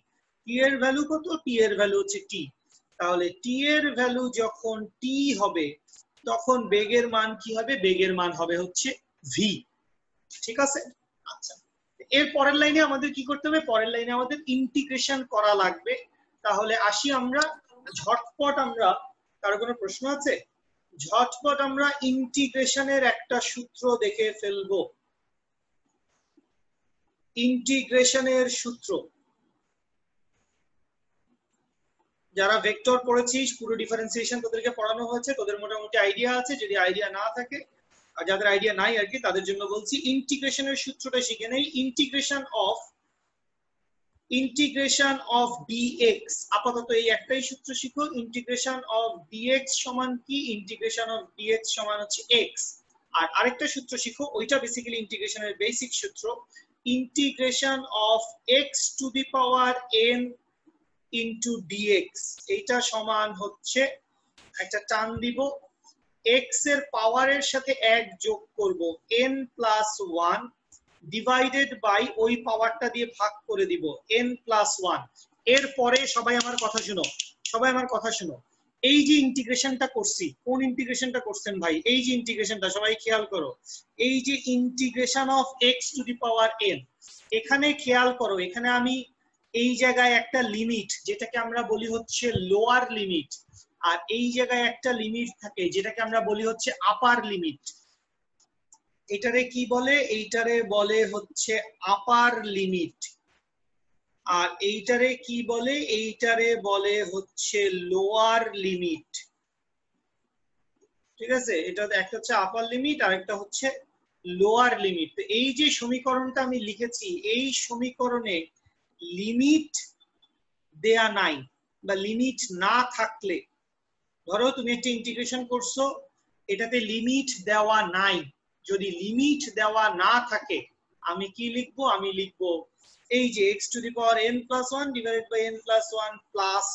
টি এর ভ্যালু কত, টি এর ভ্যালু হচ্ছে টি। তাহলে টি এর ভ্যালু যখন টি হবে, তখন বেগের মান কি হবে, বেগের মান হবে হচ্ছে ভি। ঠিক আছে? আচ্ছা, এর পরের লাইনে আমাদের কি করতে হবে, পরের লাইনে আমাদের ইন্টিগ্রেশন করা লাগবে। তাহলে আসি আমরা ঝটপট, আমরা, কারো কোনো প্রশ্ন আছে? ঝটপট আমরা ইন্টিগ্রেশনের একটা সূত্র দেখে ফেলবো। ইন্টিগ্রেশনের সূত্র, যারা ভেক্টর পড়েছিস, পুরো ডিফারেন্সিয়েশন তোদেরকে পড়ানো হয়েছে, তোদের মোটামুটি আইডিয়া আছে। যদি আইডিয়া না থাকে, আর যাদের আইডিয়া নাই আর কি, তাদের জন্য বলছি ইন্টিগ্রেশনের সূত্রটা শিখে নেই। ইন্টিগ্রেশন অফ dx, আপাতত এই একটাই সূত্র শিখো। ইন্টিগ্রেশন অফ dx সমান কি, ইন্টিগ্রেশন অফ dx সমান হচ্ছে x। আর আরেকটা সূত্র শিখো, ওইটা বেসিক্যালি ইন্টিগ্রেশনের বেসিক সূত্র। Integration of x to the power n into dx, এইটা সমান হচ্ছে, একটা টান দিব, x এর পাওয়ারের সাথে 1 যোগ করব, n প্লাস 1 ডিভাইডেড বাই ওই পাওয়ারটা দিয়ে ভাগ করে দিব, n প্লাস 1। এরপরে সবাই আমার কথা শুনো, সবাই আমার কথা শুনো, এই যে ইন্টিগ্রেশনটা করছি, কোন ইন্টিগ্রেশনটা করছেন ভাই, এই যে ইন্টিগ্রেশনটা, সবাই খেয়াল করো, এই যে integration of x to the power n, এখানে খেয়াল করো, এখানে আমি এই জায়গায় একটা লিমিট, যেটাকে আমরা বলি হচ্ছে লোয়ার লিমিট, আর এই জায়গায় একটা লিমিট থাকে যেটাকে আমরা বলি হচ্ছে আপার লিমিট। এটারে কি বলে, এইটারে বলে হচ্ছে আপার লিমিট। আর এইটারে কি বলে, এইটারে বলে হচ্ছে লোয়ার লিমিট। ঠিক আছে, এটা একটা হচ্ছে আপার লিমিট আর একটা হচ্ছে লোয়ার লিমিট। তো এই যে সমীকরণটা আমি লিখেছি, এই সমীকরণে লিমিট দেয়া নাই, বা লিমিট না থাকলে, ধরো তুমি একটা ইন্টিগ্রেশন করছো, এটাতে লিমিট দেওয়া নাই, যদি লিমিট দেওয়া না থাকে আমি কি লিখবো, আমি লিখবো এই যে x to the power n plus 1 divided by n plus 1 plus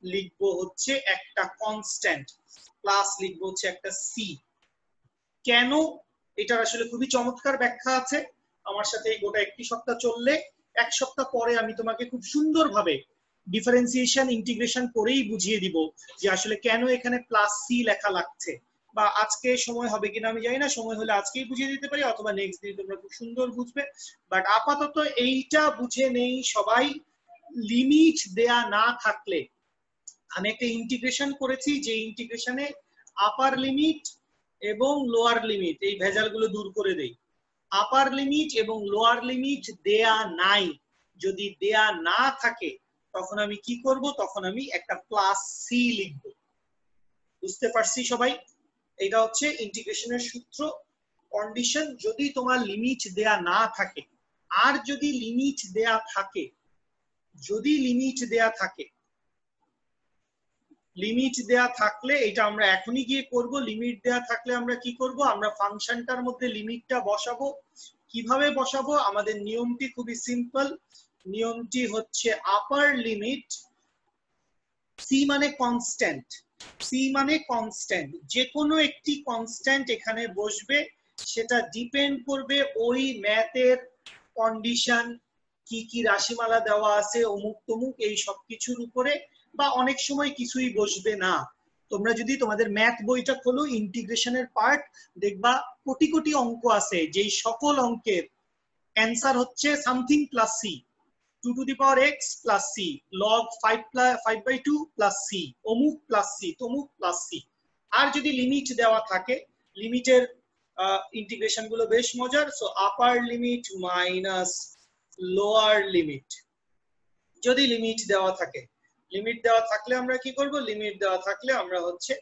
লিখবো হচ্ছে একটা কনস্ট্যান্ট, প্লাস লিখবো হচ্ছে একটা c। কেন, এটার আসলে খুবই চমৎকার ব্যাখ্যা আছে। আমার সাথে এই গোটা একটি সপ্তাহ চললে, এক সপ্তাহ পরে আমি তোমাকে খুব সুন্দরভাবে ডিফারেন্সিয়েশন ইন্টিগ্রেশন করেই বুঝিয়ে দিব যে আসলে কেন এখানে প্লাস সি লেখা লাগছে, বা আজকে সময় হবে কিনা আমি জানি না, সময় হলে আজকেই বুঝিয়ে দিতে পারি অথবা নেক্সট দিন তোমরা খুব সুন্দর বুঝবে। বাট আপাতত এইটা বুঝে নেই সবাই, লিমিট দেয়া না থাকলে আমি একটা ইন্টিগ্রেশন করেছি, যে ইন্টিগ্রেশনে আপার লিমিট এবং লোয়ার লিমিট এই ভেজালগুলো দূর করে দেই। আপার লিমিট এবং লোয়ার লিমিট দেয়া নাই, যদি দেয়া না থাকে তখন আমি কি করব, তখন আমি একটা প্লাস সি লিখব। বুঝতে পারছি সবাই? এটা হচ্ছে ইন্টিগ্রেশনের সূত্র, কন্ডিশন যদি তোমার লিমিট দেয়া না থাকে। আর যদি লিমিট দেয়া থাকে, যদি লিমিট দেয়া থাকে, লিমিট দেয়া থাকলে এটা আমরা এখনই গিয়ে করব। লিমিট দেয়া থাকলে আমরা কি করব, আমরা ফাংশনটার মধ্যে লিমিটটা বসাবো। কিভাবে বসাবো, আমাদের নিয়মটি খুবই সিম্পল। নিয়মটি হচ্ছে আপার লিমিট, সি মানে কনস্ট্যান্ট, সি মানে কনস্ট্যান্ট, যে কোনো একটি কনস্ট্যান্ট এখানে বসবে, সেটা ডিপেন্ড করবে ওই ম্যাথের কন্ডিশন, কি কি রাশিমালা দেওয়া আছে অমুক তমুক এই সব কিছুর উপরে, বা অনেক সময় কিছুই বসবে না। তোমরা যদি তোমাদের ম্যাথ বইটা খোলো, ইন্টিগ্রেশনের পার্ট দেখবা কোটি কোটি অঙ্ক আছে, যেই সকল অঙ্কের অ্যান্সার হচ্ছে something plus c, 2 to the power x plus c, log 5/2 plus c, অমুক প্লাস সি, তমুক প্লাস সি। আর যদি লিমিট দেওয়া থাকে, লিমিটের ইন্টিগ্রেশন গুলো বেশ মজার। সো আপার লিমিট মাইনাস লোয়ার লিমিট, যদি লিমিট দেওয়া থাকে, লিমিট দেওয়া থাকলে আমরা কি করব, লিমিট দেওয়া থাকলে আমরা হচ্ছে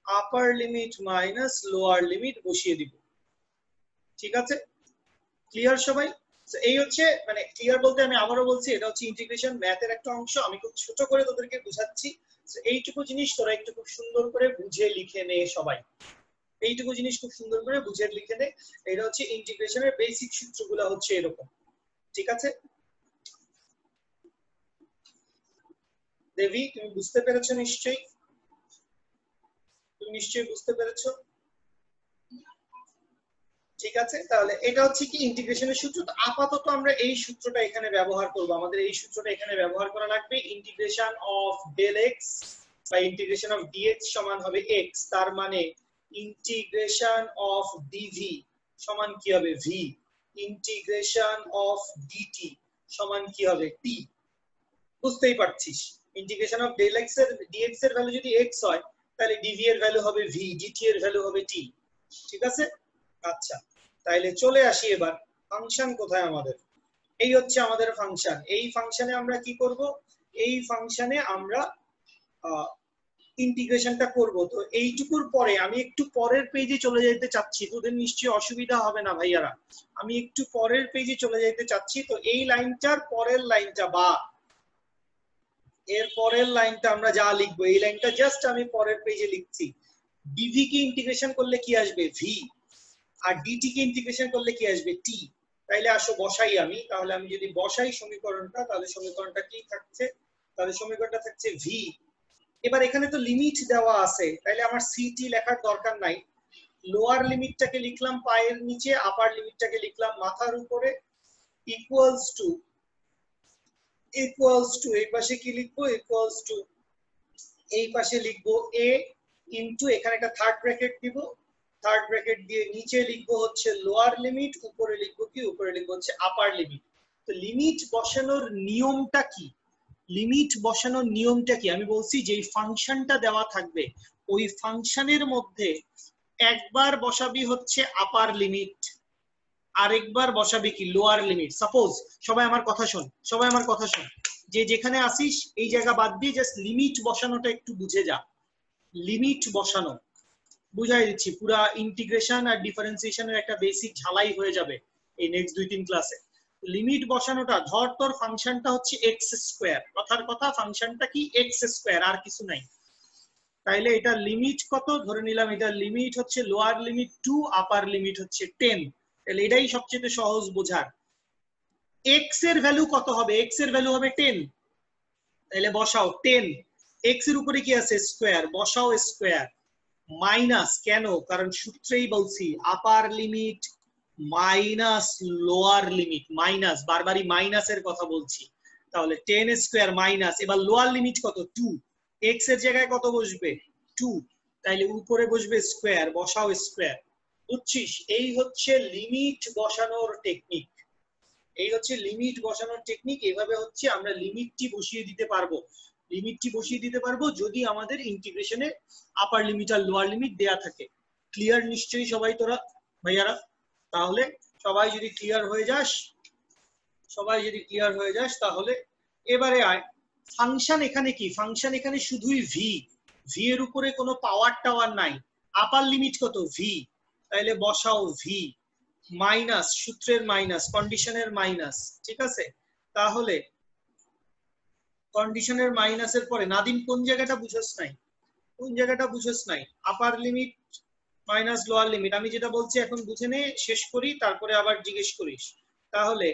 আপার লিমিট মাইনাস লোয়ার লিমিট বসিয়ে দিব। ঠিক আছে, ক্লিয়ার সবাই? এই হচ্ছে, মানে ক্লিয়ার বলতে আমি আবারও বলছি, এটা হচ্ছে ইন্টিগ্রেশন ম্যাথের একটা অংশ, আমি খুব ছোট করে তোদেরকে বুঝাচ্ছি। এইটুকু জিনিস তোরা একটু খুব সুন্দর করে বুঝে লিখে নে সবাই, এইটুকু জিনিস খুব সুন্দর করে বুঝে লিখে নে। এটা হচ্ছে ইন্টিগ্রেশনের বেসিক সূত্রগুলো হচ্ছে এরকম। ঠিক আছে দেবী, তুমি বুঝতে পেরেছো নিশ্চয়ই? তুমি নিশ্চয়ই বুঝতে পেরেছো? ঠিক আছে, তাহলে এটা হচ্ছে কি ইন্টিগ্রেশনের সূত্র। আপাতত আমরা এই সূত্রটা এখানে ব্যবহার করব, আমাদের এই সূত্রটা এখানে ব্যবহার করা লাগবে। ইন্টিগ্রেশন অফ ডেল এক্স বা ইন্টিগ্রেশন অফ ডিএক্স সমান হবে এক্স, তার মানে ইন্টিগ্রেশন অফ ডিভি সমান কি হবে ভি, ইন্টিগ্রেশন অফ ডিটি সমান কি হবে টি। বুঝতেই পারছিস, ইন্টিগ্রেশন অফ ডেল এক্স এর ডিএক্স এর ভ্যালু যদি এক্স হয়, তাহলে ডিভি এর ভ্যালু হবে ভি, ডিটি এর ভ্যালু হবে টি। ঠিক আছে, আচ্ছা তাইলে চলে আসি এবার ফাংশন কোথায় আমাদের। এই হচ্ছে আমাদের ফাংশন। এই ফাংশনে আমরা কি করব, এই ফাংশনে আমরা ইন্টিগ্রেশনটা করব। তো এইটুকুর পরে আমি একটু পরের পেজে চলে যেতে চাচ্ছি, তোদের নিশ্চয়ই অসুবিধা হবে না ভাইয়ারা, আমি একটু পরের পেজে চলে যেতে চাচ্ছি। তো এই লাইনটার পরের লাইনটা বা এর পরের লাইনটা আমরা যা লিখবো, এই লাইনটা জাস্ট আমি পরের পেজে লিখছি। ডিভি কে ইন্টিগ্রেশন করলে কি আসবে ভি, আর ডিটি কে ইন্টিগ্রেশন করলে কি আসবে টি। তাইলে আসো বসাই আমি, তাহলে আমি যদি বসাই সমীকরণটা, তাহলে সমীকরণটা কি থাকছে, তাহলে সমীকরণটা থাকছে ভি। এবার এখানে তো লিমিট দেওয়া আছে, তাইলে আমার সিটি লেখার দরকার নাই। লোয়ার লিমিটটাকে লিখলাম পায়ের নিচে, আপার লিমিটটাকে লিখলাম মাথার উপরে, ইকুয়ালস টু এই পাশে কি লিখবো, ইকুয়ালস টু এই পাশে লিখবো এ ইনটু, এখানে একটা থার্ড ব্র্যাকেট দিব, থার্ড ব্র্যাকেট দিয়ে নিচে লিখবো হচ্ছে লোয়ার লিমিট, উপরে লিখবো কি, উপরে লিখবো হচ্ছে আপার লিমিট। তো লিমিট বসানোর নিয়মটা কি, লিমিট বসানোর নিয়মটা কি, আমি বলছি যে ফাংশনটা দেওয়া থাকবে ওই ফাংশনের মধ্যে একবার বসাবি হচ্ছে আপার লিমিট, আরেকবার বসাবি কি লোয়ার লিমিট। সাপোজ, সবাই আমার কথা শোন, সবাই আমার কথা শোন, যে যেখানে আসিস এই জায়গা বাদ দিয়ে জাস্ট লিমিট বসানোটা একটু বুঝে যা। লিমিট বসানো বুঝাই দিচ্ছি, পুরা ইন্টিগ্রেশন আর ডিফারেন্সিয়েশনের একটা বেসিক ঝালাই হয়ে যাবে এই নেক্সট 2-3 ক্লাসে। লিমিট বসানোটা, ধর তোর ফাংশনটা হচ্ছে এক্স স্কোয়ার, কথার কথা ফাংশনটা কি এক্স স্কোয়ার, আর কিছু নাই। তাইলে এটা লিমিট কত, ধরে নিলাম এটা লিমিট হচ্ছে লোয়ার লিমিট 2, আপার লিমিট হচ্ছে 10। তাহলে এটাই সবচেয়ে সহজ বোঝার। এক্স এর ভ্যালু কত হবে, এক্স এর ভ্যালু হবে 10, তাহলে বসাও 10, এক্স এর উপরে কি আছে স্কোয়ার, বসাও স্কোয়ার, মাইনাস, কেন, কারণ সূত্রেই বলছি আপার limit minus lower limit, minus, বারবারই মাইনাসের কথা বলছি। তাহলে 10 স্কয়ার মাইনাস, এবার লোয়ার লিমিট কত 2, x এর জায়গায় কত বসবে 2, তাইলে উপরে বসবে স্কয়ার, বসাও স্কয়ার। বুঝছিস? এই হচ্ছে লিমিট বসানোর টেকনিক, এই হচ্ছে লিমিট বসানোর টেকনিক। এইভাবে হচ্ছে আমরা লিমিটটি বসিয়ে দিতে পারবো, লিমিটটি বসিয়ে দিতে পারবো যদি আমাদের ইন্টিগ্রেশনে আপার লিমিট আর লোয়ার লিমিট দেয়া থাকে। ক্লিয়ার নিশ্চয়ই সবাই তোরা ভাইয়ারা? তাহলে সবাই যদি ক্লিয়ার হয়ে যাস, সবাই যদি ক্লিয়ার হয়ে যাস তাহলে এবারে আয় ফাংশন। এখানে কি ফাংশন? এখানে শুধুই ভি, ভি এর উপরে কোনো পাওয়ার টাওয়ার নাই। আপার লিমিট কত ভি, তাইলে বসাও ভি মাইনাস সূত্রের মাইনাস কন্ডিশনের মাইনাস, ঠিক আছে? তাহলে কন্ডিশনের মাইনাসের পরে নাদিম কোন জায়গাটা বুঝছস নাই? কোন জায়গাটা বুঝছস নাই? আপার লিমিট মাইনাস লোয়ার লিমিট। আমি যেটা বলছি এখন বুঝে নে, শেষ করি তারপরে আবার জিজ্ঞেস করিস। তাহলে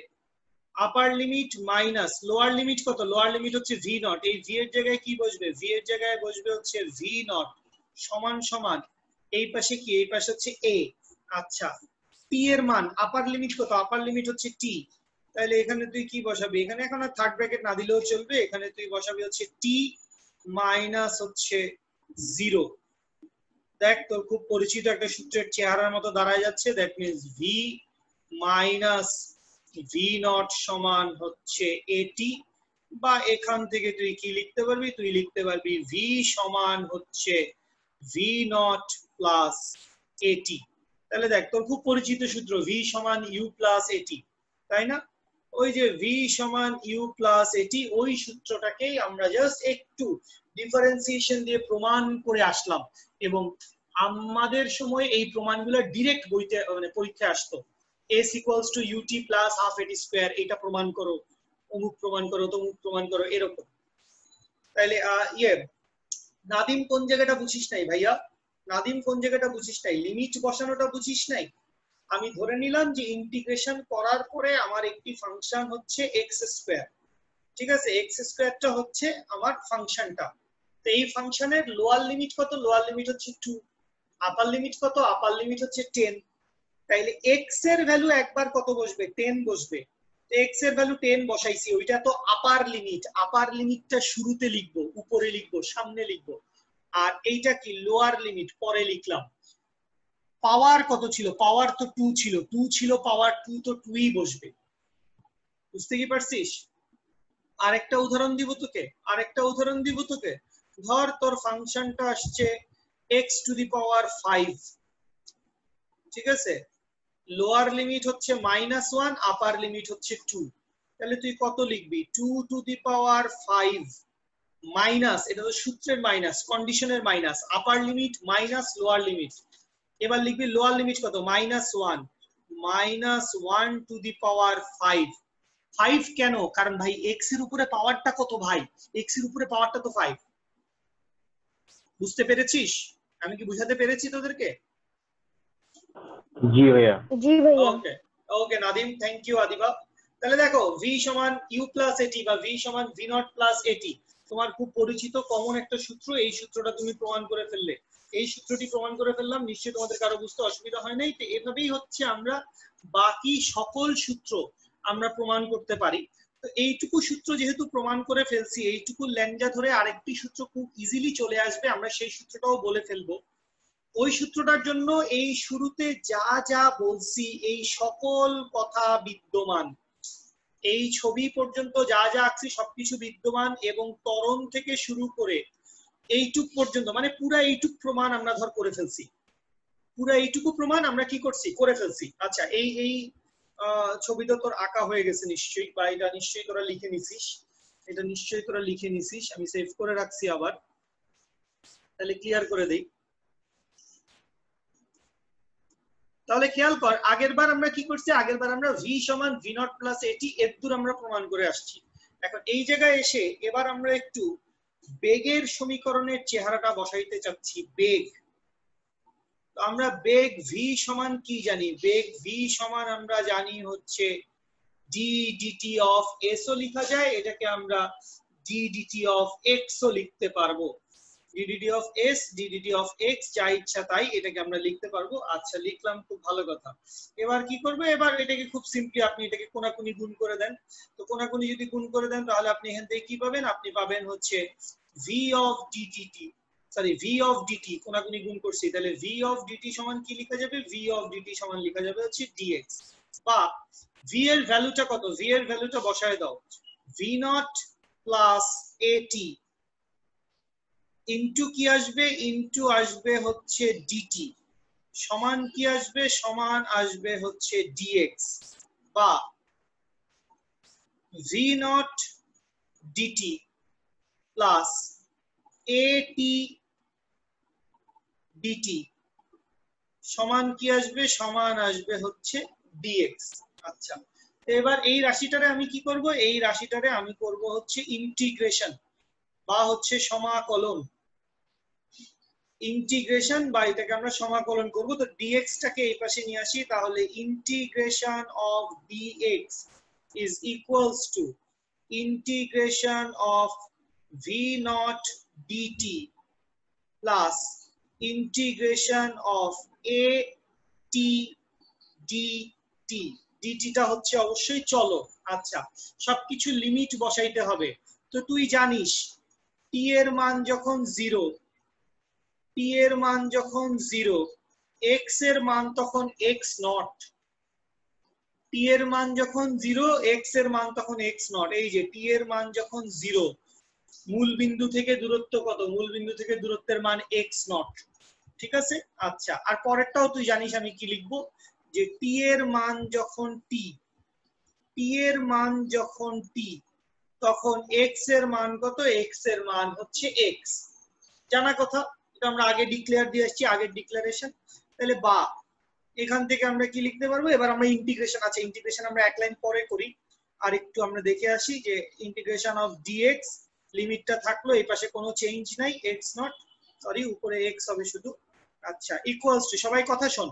আপার লিমিট মাইনাস লোয়ার লিমিট কত? লোয়ার লিমিট হচ্ছে ভি নট। এই ভি এর জায়গায় কি বসবে? ভি এর জায়গায় বসবে হচ্ছে ভি নট সমান সমান এই পাশে কি? এই পাশে হচ্ছে এ। আচ্ছা, টি এর মান আপার লিমিট কত? আপার লিমিট হচ্ছে টি, তাহলে এখানে তুই কি বসাবি? এখানে এখন আর থার্ড ব্র্যাকেট না দিলেও চলবে, এখানে তুই বসাবি হচ্ছে টি মাইনাস হচ্ছে 0। দেখ তোর খুব পরিচিত একটা সূত্রের চেহারার মতো দাঁড়ায় যাচ্ছে, that means V minus V naught সমান হচ্ছে এটি, বা এখান থেকে তুই কি লিখতে পারবি? তুই লিখতে পারবি ভি সমান হচ্ছে ভি নট প্লাস এটি। তাহলে দেখ তোর খুব পরিচিত সূত্র ভি সমান ইউ প্লাস এটি, তাই না? ওই যে ভি সমান ইউ প্লাস এটি, ওই সূত্রটাকেই আমরা জাস্ট একটু ডিফারেন্সিয়েশন দিয়ে প্রমাণ করে আসলাম। এবং আমাদের সময় এই প্রমাণগুলো ডিরেক্ট বইতে মানে পরীক্ষায় আসতো, s equals to ut plus half at square, এটা প্রমাণ করো, অমুক প্রমাণ করো, তমুক প্রমাণ করো, এরকম। তাহলে নাদিম কোন জায়গাটা বুঝিস নাই ভাইয়া? নাদিম কোন জায়গাটা বুঝিস নাই? লিমিট বসানোটা বুঝিস নাই? আমি ধরে নিলাম যে ইন্টিগ্রেশন করার পরে আমার একটি ফাংশন হচ্ছে এক্স স্কয়ার, ঠিক আছে? এক্স স্কয়ারটা হচ্ছে আমার ফাংশনটা। তো এই ফাংশনের লোয়ার লিমিট কত? লোয়ার লিমিট হচ্ছে 2। আপার লিমিট কত? আপার লিমিট হচ্ছে 10। তাইলে এক্স এর ভ্যালু একবার কত বসবে? 10 বসবে। এক্স এর ভ্যালু 10 বসাইছি, ওইটা তো আপার লিমিট। আপার লিমিটটা শুরুতে লিখবো, উপরে লিখবো, সামনে লিখবো। আর এইটা কি? লোয়ার লিমিট, পরে লিখলাম। পাওয়ার কত ছিল? পাওয়ার তো 2 ছিল, 2 ছিল পাওয়ার 2, তো 2ই বসবে। বুঝতে কি পারছিস? আরেকটা উদাহরণ দিব তোকে, আরেকটা উদাহরণ দিব তোকে। ধর তোর ফাংশনটা আসছে x টু দি পাওয়ার 5, ঠিক আছে? লোয়ার লিমিট হচ্ছে -1, আপার লিমিট হচ্ছে 2। তাহলে তুই কত লিখবি? 2 টু দি পাওয়ার 5 মাইনাস, এটা তো সূত্রের মাইনাস, কন্ডিশনের মাইনাস, আপার লিমিট মাইনাস লোয়ার লিমিট। এবার লিখবি লোয়ার লিমিট কত? -1 টু দি পাওয়ার 5। 5 কেন? কারণ ভাই এক্স এর উপরে পাওয়ারটা কত ভাই? এক্স এর উপরে পাওয়ারটা তো 5। বুঝতে পেরেছিস? আমি কি বুঝাতে পেরেছি তোদেরকে? জি ভাইয়া। জি ভাইয়া। ওকে ওকে নাদিম, থ্যাংক ইউ আদিবা। তাহলে দেখো v সমান u প্লাস এটি বা v সমান v নট প্লাস এটি তোমার খুব পরিচিত কমন একটা সূত্র। এই সূত্রটা তুমি প্রমাণ করে ফেললে, এই সূত্রটি প্রমাণ করে ফেললাম, নিশ্চয়ই তোমাদের কারো বুঝতে অসুবিধা হয় নাই। তো এভাবেই হচ্ছে আমরা বাকি সকল সূত্র আমরা প্রমাণ করতে পারি। তো এইটুকু সূত্র যেহেতু প্রমাণ করে ফেলছি, এইটুকু ল্যাংজা ধরে আরেকটি সূত্র খুব ইজিলি চলে আসবে, আমরা সেই সূত্রটাও বলে ফেলবো। ওই সূত্রটার জন্য এই শুরুতে যা যা বলছি এই সকল কথা বিদ্যমান, এই ছবি পর্যন্ত যা যা আঁকছি সবকিছু বিদ্যমান, এবং ত্বরণ থেকে শুরু করে এইটুক পর্যন্ত মানে পুরো এইটুক প্রমাণ আমরা ধর করে ফেলছি, পুরো এইটুকু প্রমাণ আমরা কি করছি? করে ফেলছি। আচ্ছা, এই ছবিটা তোর আঁকা হয়ে গেছে নিশ্চয়ই, বা এটা নিশ্চয়ই তোরা লিখে নিছিস, এটা নিশ্চয়ই তোরা লিখে নিছিস, আমি সেভ করে রাখছি আবার। তাহলে ক্লিয়ার করে দেই। তাহলে খেয়াল কর, আগের বার আমরা কি করছি? আগের বার আমরা v সমান v নট প্লাস এটি এর দূর আমরা প্রমাণ করে আসছি। এখন এই জায়গায় এসে এবার আমরা একটু বেগের সমীকরণের চেহারাটা বসাইতে চাচ্ছি। বেগ, তো আমরা বেগ v সমান কি জানি? বেগ v সমান আমরা জানি হচ্ছে d dt of s ও লেখা যায়, এটাকে আমরা d dt of x ও লিখতে পারবো। DDT of S, DDT of x, যা ইচ্ছা তাই এটাকে আমরা লিখতে পারবো। আচ্ছা লিখলাম, খুব ভালো কথা। এবার কি করবে, এবার এটাকে খুব সিম্পলি আপনি এটাকে কোনাকুনি গুণ করে দেন। তো কোনাকুনি যদি গুণ করে দেন তাহলে আপনি এখান থেকে কি পাবেন, আপনি পাবেন হচ্ছে v of d t, sorry v of d t, কোনাকুনি গুণ করছি, তাহলে ভি অফ ডিটি সমান কি লেখা যাবে, ভি অফ ডিটি সমান লেখা যাবে হচ্ছে ডিএক্স, বা ভি এর ভ্যালুটা কত, ভি এর ভ্যালুটা বসায় দাও, ভি নট প্লাস এটি ইনটু কি আসবে, ইনটু আসবে হচ্ছে ডিটি, সমান কি আসবে, সমান আসবে হচ্ছে ডিএক্স, বা ভি নট ডিটি প্লাস এটি ডিটি সমান কি আসবে, সমান আসবে হচ্ছে ডিএক্স। আচ্ছা এবার এই রাশিটারে আমি কি করব, এই রাশিটারে আমি করব হচ্ছে ইন্টিগ্রেশন বা হচ্ছে সমাকলন, ইন্টিগ্রেশন বা এটাকে আমরা সমাকলন করব। তো ডিএক্স টাকে এই পাশে নিয়ে আসি, তাহলে integration of dx is equals to integration of v not dt plus integration of a t dt, ডিটিটা হচ্ছে অবশ্যই চলো। আচ্ছা সবকিছু লিমিট বসাইতে হবে। তো তুই জানিস টি এর মান যখন 0, টি এর মান যখন 0, এক্স এর মান তখন এক্স নট, টি এর মান যখন 0, এক্স এর মান তখন এক্স নট। এই যে টি এর মান যখন 0, মূল বিন্দু থেকে দূরত্ব কত, মূল বিন্দু থেকে দূরত্বের মান এক্স নট, ঠিক আছে। আচ্ছা আর পরেরটাও তুই জানিস আমি কি লিখবো, যে টি এর মান যখন টি, টি এর মান যখন টি, তখন এক্স এর মান কত, এক্স এর মান হচ্ছে এক্স, জানা কথা, এটা আমরা আগে ডিক্লেয়ার দিয়ে আসছি, আগের ডিক্লারেশন। তাহলে বা এখান থেকে আমরা কি লিখতে পারবো, এবার আমরা ইন্টিগ্রেশন আছে, ইন্টিগ্রেশন আমরা এক লাইন পরে করি, আর একটু আমরা দেখে আসি যে ইন্টিগ্রেশন অফ ডিএক্স, লিমিটটা থাকলো, এই পাশে কোনো চেঞ্জ নাই, এক্স নট, সরি উপরে এক্স হবে শুধু। আচ্ছা ইকুয়ালস টু, সবাই কথা শোন,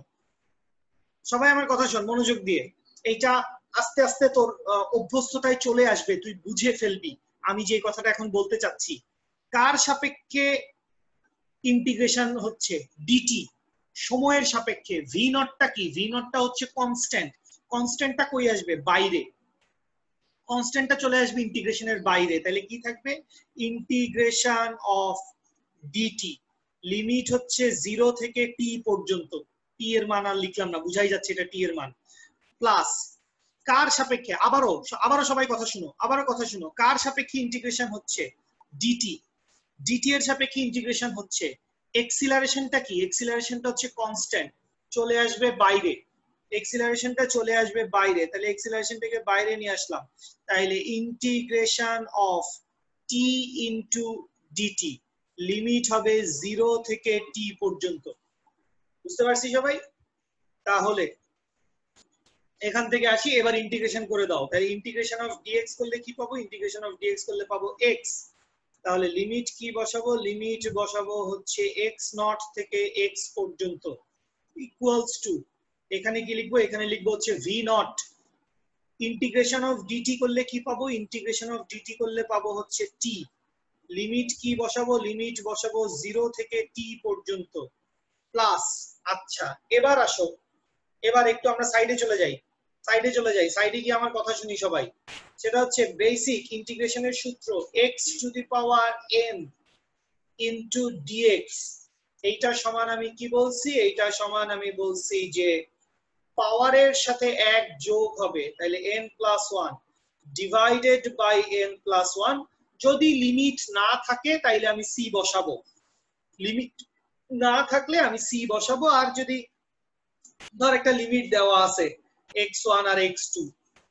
সবাই আমার কথা শোন মনোযোগ দিয়ে, এইটা আস্তে আস্তে তোর অভ্যস্ততায় চলে আসবে, তুই বুঝে ফেলবি আমি যে কথাটা এখন বলতে চাচ্ছি। কার সাপেক্ষে ইন্টিগ্রেশন হচ্ছে, ডিটি, সময়ের সাপেক্ষে। ভি নটটা কি, ভি নটটা হচ্ছে কনস্ট্যান্ট, কনস্ট্যান্টটা কই আসবে, বাইরে, কনস্ট্যান্টটা চলে আসবে ইন্টিগ্রেশনের বাইরে, তাহলে কি থাকবে, ইন্টিগ্রেশন অফ ডিটি, লিমিট হচ্ছে 0 থেকে টি পর্যন্ত, টি এর মান আর লিখলাম না, বুঝাই যাচ্ছে এটা টি এর মান, প্লাস কার সাপেক্ষে, আবারও আবারও সবাই কথা শুনো, আবারও কথা শুনো, কার সাপেক্ষে ইন্টিগ্রেশন হচ্ছে, ডিটি, ডিটি এর সাপেক্ষে ইন্টিগ্রেশন হচ্ছে, এক্সিলারেশনটা কি, এক্সিলারেশনটা হচ্ছে কনস্ট্যান্ট, চলে আসবে বাইরে, এক্সিলারেশনটা চলে আসবে বাইরে, তাহলে এক্সিলারেশনটাকে বাইরে নিয়ে আসলাম, তাহলে integration of t into d t, limit হবে 0 থেকে টি পর্যন্ত, বুঝতে পারছি সবাই। তাহলে এখান থেকে আসি, এবার ইন্টিগ্রেশন করে দাও, তাহলে ইন্টিগ্রেশন অফ ডিএক্স করলে কি পাবো, ইন্টিগ্রেশন অফ ডিএক্স করলে পাবো এক্স, তাহলে লিমিট কি বসাবো, লিমিট বসাবো হচ্ছে এক্স নট থেকে এক্স পর্যন্ত, ইকুয়ালস টু, এখানে কি লিখবো, এখানে লিখবো হচ্ছে v naught, integration of d t করলে কি পাবো, ইন্টিগ্রেশন অফ ডিটি করলে পাবো হচ্ছে টি, লিমিট কি বসাবো, লিমিট বসাবো 0 থেকে টি পর্যন্ত, প্লাস। আচ্ছা এবার আসো, এবার একটু আমরা সাইডে চলে যাই, সাইডে চলে যাই, সাইডে গিয়ে আমার কথা শুনি সবাই, সেটা হচ্ছে বেসিক ইন্টিগ্রেশনের সূত্র, x to the power n into dx, এইটা সমান আমি কি বলছি, এইটা সমান আমি বলছি যে পাওয়ারের সাথে 1 যোগ হবে, তাহলে n plus 1 divided by n plus 1, যদি লিমিট না থাকে তাইলে আমি c বসাবো, লিমিট না থাকলে আমি c বসাবো, আর যদি ধর একটা লিমিট দেওয়া আছে x1 আর x2,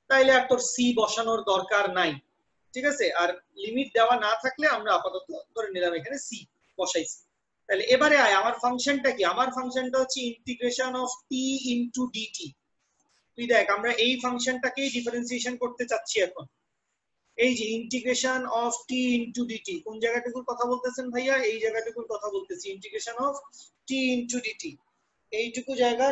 তাইলে আর তোর c বসানোর দরকার নাই, ঠিক আছে। আর লিমিট দেওয়া না থাকলে আমরা আপাতত ধরে নিলাম এখানে c বসাইছি। তাহলে এবারে আয়, আমার ফাংশনটা কি, আমার ফাংশনটা হচ্ছে integration of t into d t, তুই দেখ আমরা এই ফাংশনটাকেই ডিফারেন্সিয়েশন করতে চাচ্ছি এখন, এই যে integration of t into d t, কোন জায়গাটুকুর কথা বলতেছেন ভাইয়া, এই জায়গাটুকুর কথা বলতেছি, integration of t into d t, এইটুকু জায়গা।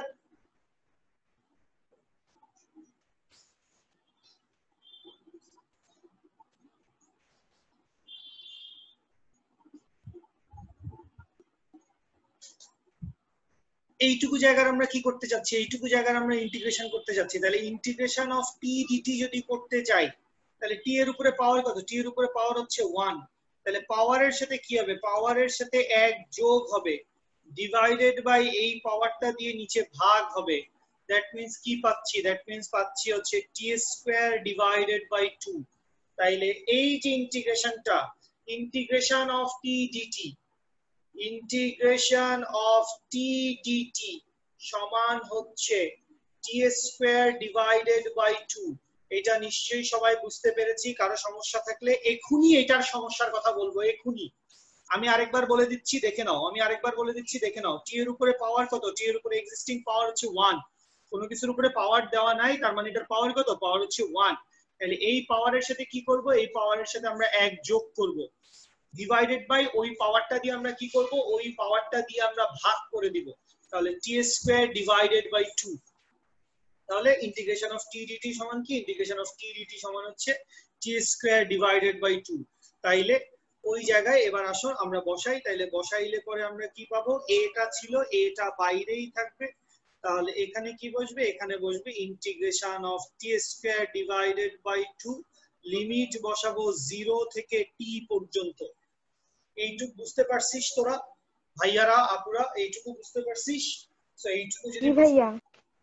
এইটুকু জায়গার আমরা কি করতে যাচ্ছি, এইটুকু জায়গার আমরা ইন্টিগ্রেশন করতে যাচ্ছি। তাহলে ইন্টিগ্রেশন অফ টি ডিটি যদি করতে চাই, তাহলে টি এর উপরে পাওয়ার কত, টি এর উপরে পাওয়ার হচ্ছে 1। তাহলে পাওয়ারের সাথে কি হবে, পাওয়ারের সাথে 1 যোগ হবে, ডিভাইডেড বাই এই পাওয়ারটা দিয়ে নিচে ভাগ হবে। দ্যাট মিন্স কি পাচ্ছি, দ্যাট মিন্স পাচ্ছি হচ্ছে টি স্কয়ার ডিভাইডেড বাই 2। তাইলে এই যে ইন্টিগ্রেশনটা, integration of t dt, integration of t dt সমান হচ্ছে টি স্কয়ার ডিভাইডেড বাই 2। এটা নিশ্চয়ই সবাই বুঝতে পেরেছি। কারো সমস্যা থাকলে এখুনি এটার সমস্যার কথা বলবো, এখুনি। আমি আরেকবার বলে দিচ্ছি দেখে নাও, আমি আরেকবার বলে দিচ্ছি দেখে নাও। টি এর উপরে পাওয়ার কত, টি এর উপরে এক্সিস্টিং পাওয়ার হচ্ছে 1। কোনো কিছুর উপরে পাওয়ার দেওয়া নাই, তার মানে এটার পাওয়ার কত, পাওয়ার হচ্ছে 1। তাহলে এই পাওয়ারের সাথে কি করব, এই পাওয়ারের সাথে আমরা 1 যোগ করব, ডিভাইডেড বাই ওই পাওয়ারটা দিয়ে আমরা কি করব, ওই পাওয়ারটা দিয়ে আমরা ভাগ করে দিব। তাহলে টি স্কয়ার ডিভাইডেড বাই 2। তাহলে ইন্টিগ্রেশন অফ টি ডিটি সমান কি, ইন্টিগ্রেশন অফ টি ডিটি সমান হচ্ছে টি স্কয়ার ডিভাইডেড বাই 2। তাইলে ওই জায়গায় এবার আসো আমরা বসাই। তাইলে বসাইলে পরে আমরা কি পাবো, এটা ছিল, এটা বাইরেই থাকবে। তাহলে এখানে কি বসবে, এখানে বসবে integration of t square divided by 2, limit বসাবো 0 থেকে টি পর্যন্ত। এইটুকু বুঝতে পারছিস তোরা ভাইয়ারা আপুরা, এইটুকু বুঝতে পারছিস? সো এইটুকু যদি ভাইয়া,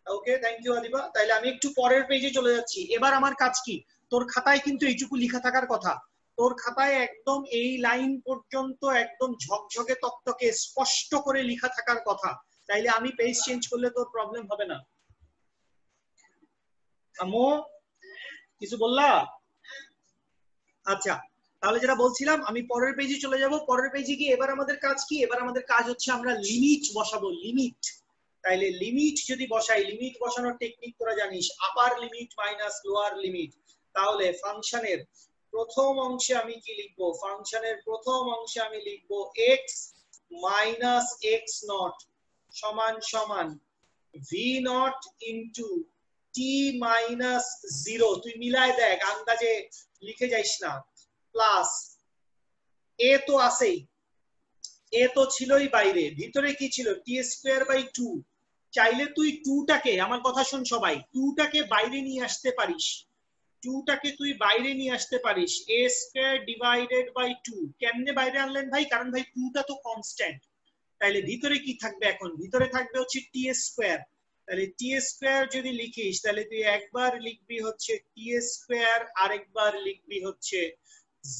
ওকে, থ্যাংক ইউ আদিবা। তাহলে আমি একটু পরের পেজে চলে যাচ্ছি। এবার আমার কাজ কি, তোর খাতায় কিন্তু এইটুকু লেখা থাকার কথা। তোর খাতায় একদম এই লাইন পর্যন্ত একদম ঝকঝকে তকতকে স্পষ্ট করে লেখা থাকার কথা। তাইলে আমি পেজ চেঞ্জ করলে তোর প্রবলেম হবে না। আমো কিছু বললা? আচ্ছা, তাহলে যেটা বলছিলাম, আমি পরের পেজে চলে যাব। পরের পেজে গিয়ে এবার আমাদের কাজ কি, এবার আমাদের কাজ হচ্ছে আমরা লিমিট বসাবো, লিমিট। তাইলে লিমিট যদি বসাই, লিমিট বসানোর টেকনিক তোরা জানিস, আপার লিমিট মাইনাস লোয়ার লিমিট। তাহলে ফাংশনের প্রথম অংশে আমি কি লিখবো, ফাংশনের প্রথম অংশে আমি লিখবো x মাইনাস x নট সমান সমান ভি নট ইনটু টি মাইনাস 0। তুই মিলায় দেখ, আন্দাজে লিখে যাইস না। প্লাস এ তো আছেই, এ তো ছিলই বাইরে, ভিতরে কি ছিল, টি স্কয়ার বাই 2। চাইলে তুই 2টাকে, আমার কথা শুন সবাই, 2টাকে বাইরে নিয়ে আসতে পারিস, 2টাকে তুই বাইরে নিয়ে আসতে পারিস। এ স্কয়ার ডিভাইডেড বাই 2 কেমনে বাইরে আনলেন ভাই, কারণ ভাই 2টা তো কনস্ট্যান্ট। তাইলে ভিতরে কি থাকবে, এখন ভিতরে থাকবে হচ্ছে টি স্কয়ার। তাহলে টি স্কয়ার যদি লিখিস, তাহলে তুই একবার লিখবি হচ্ছে টি স্কয়ার, আরেকবার লিখবি হচ্ছে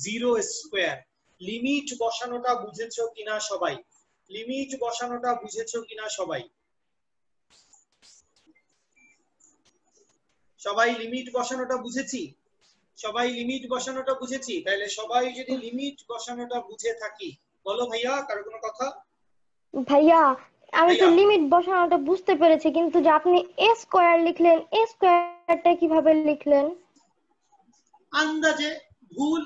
0 স্কয়ার। লিমিট বসানোটা বুঝেছো কিনা সবাই, লিমিট বসানোটা বুঝেছো কিনা সবাই, সবাই লিমিট বসানোটা বুঝেছি, সবাই লিমিট বসানোটা বুঝেছি। তাহলে সবাই যদি লিমিট বসানোটা বুঝে থাকি, বলো ভাইয়া, কারো কোনো কথা? ভাইয়া আমি তো লিমিট বসানোটা বুঝতে পেরেছি, কিন্তু যে আপনি এ স্কয়ার লিখলেন, এ স্কয়ারটা কিভাবে লিখলেন? আন্দাজে, ভুল।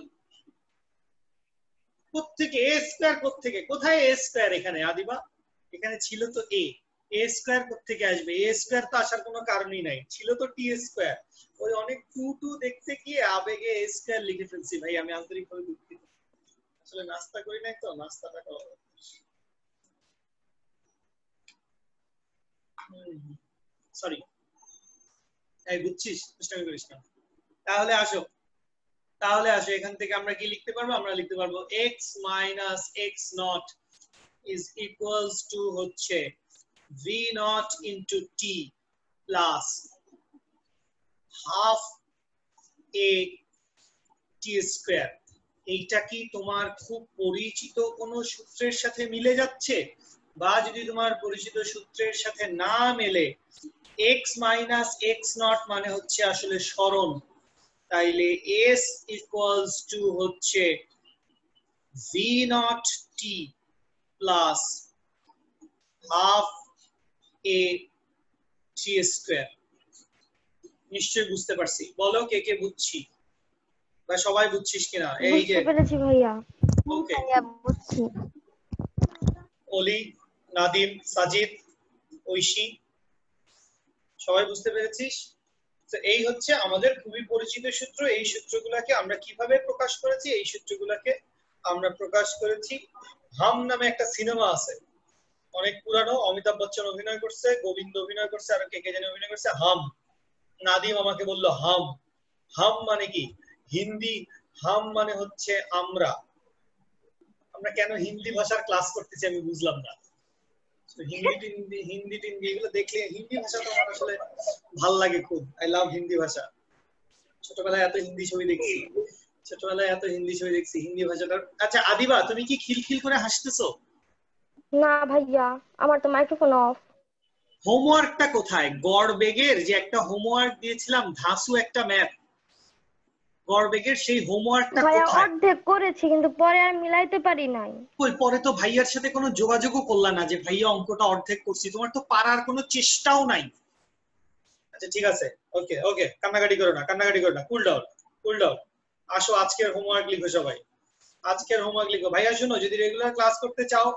কোত্থেকে এ স্কয়ার, কোত্থেকে, কোথায় এ স্কয়ার এখানে আদিবা? এখানে ছিল তো এ, এ স্কয়ার কোত্থেকে আসবে? এ স্কয়ার তো আসার কোনো কারণই নাই, ছিল তো টি স্কয়ার। ওই অনেক টু টু দেখতে গিয়ে আবেগে এ স্কয়ার লিখে ফেলছি ভাই, আমি আন্তরিকভাবে দুঃখিত। আসলে নাস্তা করি নাই তো, নাস্তাটা করা সরি। এই বুঝছিস, দুষ্টামি করিস না। তাহলে আসো, তাহলে আসো, এখান থেকে আমরা কি লিখতে পারবো, আমরা লিখতে পারবো x minus x not is equals to হচ্ছে v not into t plus half a t square। এইটা কি তোমার খুব পরিচিত কোন সূত্রের সাথে মিলে যাচ্ছে? বা যদি তোমার পরিচিত সূত্রের সাথে না মেলে, x মাইনাস x নট মানে হচ্ছে আসলে সরণ। তাইলে s equals to হচ্ছে v not t plus half a t square। নিশ্চয়ই বুঝতে পারছি, বলো কে কে বুঝছি, বা সবাই বুঝছিস কিনা? এই যে বুঝতে পেরেছি ভাইয়া। ওকে, ভাইয়া বুঝছি। অলি, নাদিম, সাজিদ, ঐশী, সবাই বুঝতে পেরেছিস? তো এই হচ্ছে আমাদের খুবই পরিচিত সূত্র। এই সূত্রগুলোকে আমরা কিভাবে প্রকাশ করেছি, এই সূত্রগুলোকে আমরা প্রকাশ করেছি, হাম নামে একটা সিনেমা আছে, অনেক পুরানো, অমিতাভ বচ্চন অভিনয় করছে, গোবিন্দ অভিনয় করছে, আর কে কে জানি অভিনয় করছে। হাম, নাদিম আমাকে বললো হাম। হাম মানে কি? হিন্দি হাম মানে হচ্ছে আমরা। আমরা কেন হিন্দি ভাষার ক্লাস করতেছি আমি বুঝলাম না। হিন্দি টিন্দি এগুলো দেখলে, হিন্দি ভাষা তো আমার আসলে ভাল লাগে খুব। আই লাভ হিন্দি ভাষা। ছোটবেলায় এত হিন্দি ছবি দেখছি, হিন্দি ভাষাটা। আচ্ছা আদিবা, তুমি কি খিলখিল করে হাসতেছো? না ভাইয়া, আমার তো মাইক্রোফোন অফ। হোমওয়ার্কটা কোথায়? গড়বেগের যে একটা হোমওয়ার্ক দিয়েছিলাম, ধাসু একটা ম্যাথ, গড়বেগের সেই হোমওয়ার্কটা ভাইয়া কোথায়? অর্ধেক করেছি কিন্তু পরে আর মিলাইতে পারি নাই। কই, পরে তো ভাইয়ার সাথে কোনো যোগাযোগও করলা না যে ভাইয়া অঙ্কটা অর্ধেক করছি, তোমার তো পারার কোনো চেষ্টাও নাই। আচ্ছা ঠিক আছে, ওকে ওকে, কান্নাকাটি করো না, কুল ডাউন, কুল ডাউন। আসো আজকের হোমওয়ার্ক লিখো সবাই, আজকের হোমওয়ার্ক লিখো। ভাইয়া শোনো, যদি রেগুলার ক্লাস করতে চাও,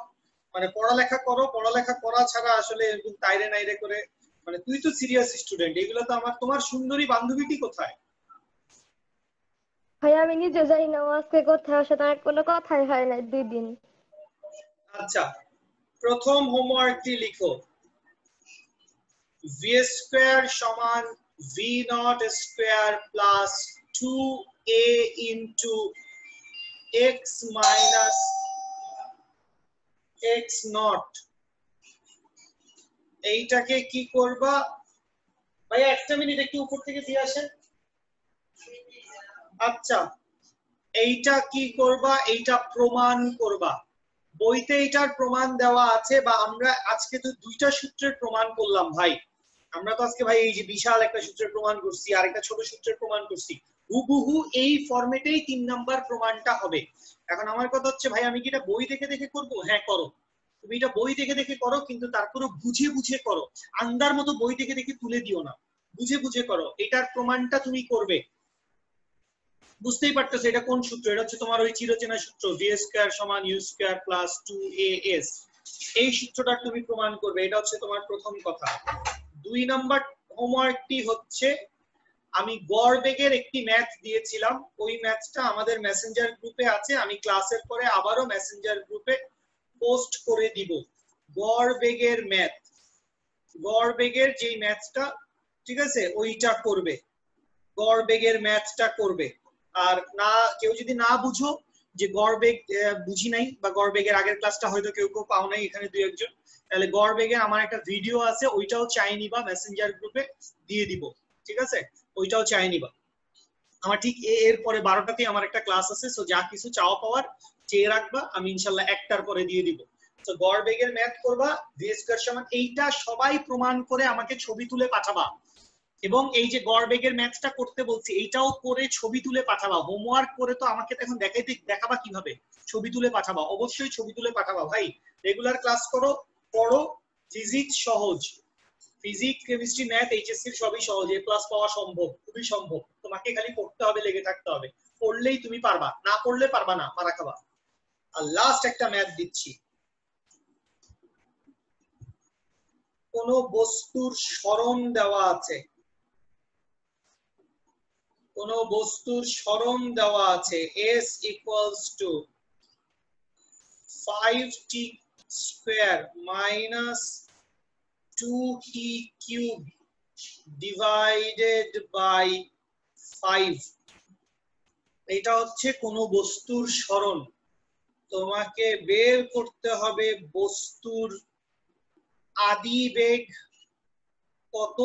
মানে পড়ালেখা করো, পড়ালেখা করা ছাড়া আসলে এরকম তাইরে নাইরে করে, মানে তুই তো সিরিয়াস স্টুডেন্ট, এগুলো তো আমার, তোমার সুন্দরী বান্ধবীটি কোথায়? ভাইয়া আমি নিজে জানি না, আজকে কোথায়, ওর সাথে আমার কোনো কথাই হয় না 2 দিন। আচ্ছা, প্রথম হোমওয়ার্কটি লিখো, ভি স্কয়ার সমান V naught square plus 2a into x minus x not. এইটাকে কি করবা? ভাইয়া একটা মিনিট একটু উপর থেকে দিয়ে আসেন। আচ্ছা, এইটা কি করবা? এইটা প্রমাণ করবা। বইতে এটার প্রমাণ দেওয়া আছে, বা আমরা আজকে তো দুইটা সূত্রের প্রমাণ করলাম ভাই। আমরা তো আজকে ভাই এই যে বিশাল একটা সূত্রের প্রমাণ করছি, আর একটা ছোট সূত্রের প্রমাণ করছি। হুবহু এই ফরম্যাটেই 3 নাম্বার প্রমাণটা হবে। এখন আমার কথা হচ্ছে ভাই, আমি কি এটা বই দেখে দেখে করবো? হ্যাঁ করো, তুমি এটা বই দেখে দেখে করো, কিন্তু তারপরে বুঝে বুঝে করো। আন্দার মতো বই দেখে দেখে তুলে দিও না, বুঝে বুঝে করো। এটার প্রমাণটা তুমি করবে। বুঝতেই পারতেছো এটা কোন সূত্র? এটা হচ্ছে তোমার ওই চিরচেনা সূত্র, ভি স্কয়ার সমান ইউ স্কয়ার প্লাস 2as। এই সূত্রটা তুমি প্রমাণ করবে, এটা হচ্ছে তোমার প্রথম কথা। 2 নাম্বার হোমওয়ার্কটি হচ্ছে, আমি গড়বেগের একটি ম্যাথ দিয়েছিলাম, ওই ম্যাথটা আমাদের মেসেঞ্জার গ্রুপে আছে, আমি ক্লাসের পরে আবারও মেসেঞ্জার গ্রুপে পোস্ট করে দিব। গড়বেগের ম্যাথ, গড়বেগের যেই ম্যাথটা, ঠিক আছে, ওইটা করবে, গড়বেগের ম্যাথটা করবে। আর না, কেউ যদি না বুঝো যে গড়বেগ বুঝি নাই, বা গড়বেগের আগের ক্লাসটা হয়তো কেউ কেউ পাও নাই, এখানে 2-1 জন, তাহলে গড়বেগের আমার একটা ভিডিও আছে, ওইটাও চাই নিবা, মেসেঞ্জার গ্রুপে দিয়ে দিব, ঠিক আছে? ওইটাও চাই নিবা। আমার ঠিক এর পরে 12টাতেই আমার একটা ক্লাস আছে, সো যা কিছু চাওয়া পাওয়ার চেয়ে রাখবা, আমি ইনশাল্লাহ 1টার পরে দিয়ে দিব। তো গড়বেগের ম্যাথ করবা, ভি স্কয়ার সমান, এইটা সবাই প্রমাণ করে আমাকে ছবি তুলে পাঠাবা। এবং এই যে গড়বেগের ম্যাথটা করতে বলছি, এইটাও করে ছবি তুলে পাঠাবা। হোমওয়ার্ক করে তো আমাকে এখন দেখাবা কিভাবে, ছবি তুলে পাঠাবা, অবশ্যই ছবি তুলে পাঠাবা। ভাই রেগুলার ক্লাস করো, পড়ো, ফিজিক্স সহজ, ফিজিক্স কেমিস্ট্রি ম্যাথ এইচএসসি সবই সহজ, এ প্লাস পাওয়া সম্ভব, খুবই সম্ভব। তোমাকে খালি পড়তে হবে, লেগে থাকতে হবে, পড়লেই তুমি পারবা, না পড়লে পারবা না, মারা খাবা। আর লাস্ট একটা ম্যাথ দিচ্ছি, কোন বস্তুর সরণ দেওয়া আছে, কোন বস্তুর সরণ দেওয়া আছে, s equals to 5t square minus 2t cube divided by 5। এটা হচ্ছে কোন বস্তুর সরণ। তোমাকে বের করতে হবে বস্তুর আদিবেগ কত,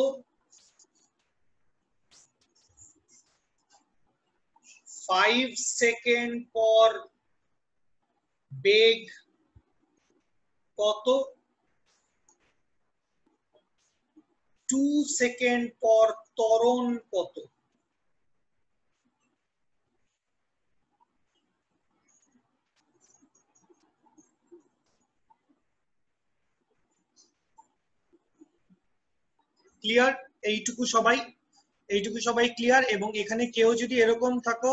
5 সেকেন্ড পর বেগ কত, 2 সেকেন্ড পর ত্বরণ কত। ক্লিয়ার? এইটুকু সবাই ক্লিয়ার? এবং এখানে কেউ যদি এরকম থাকো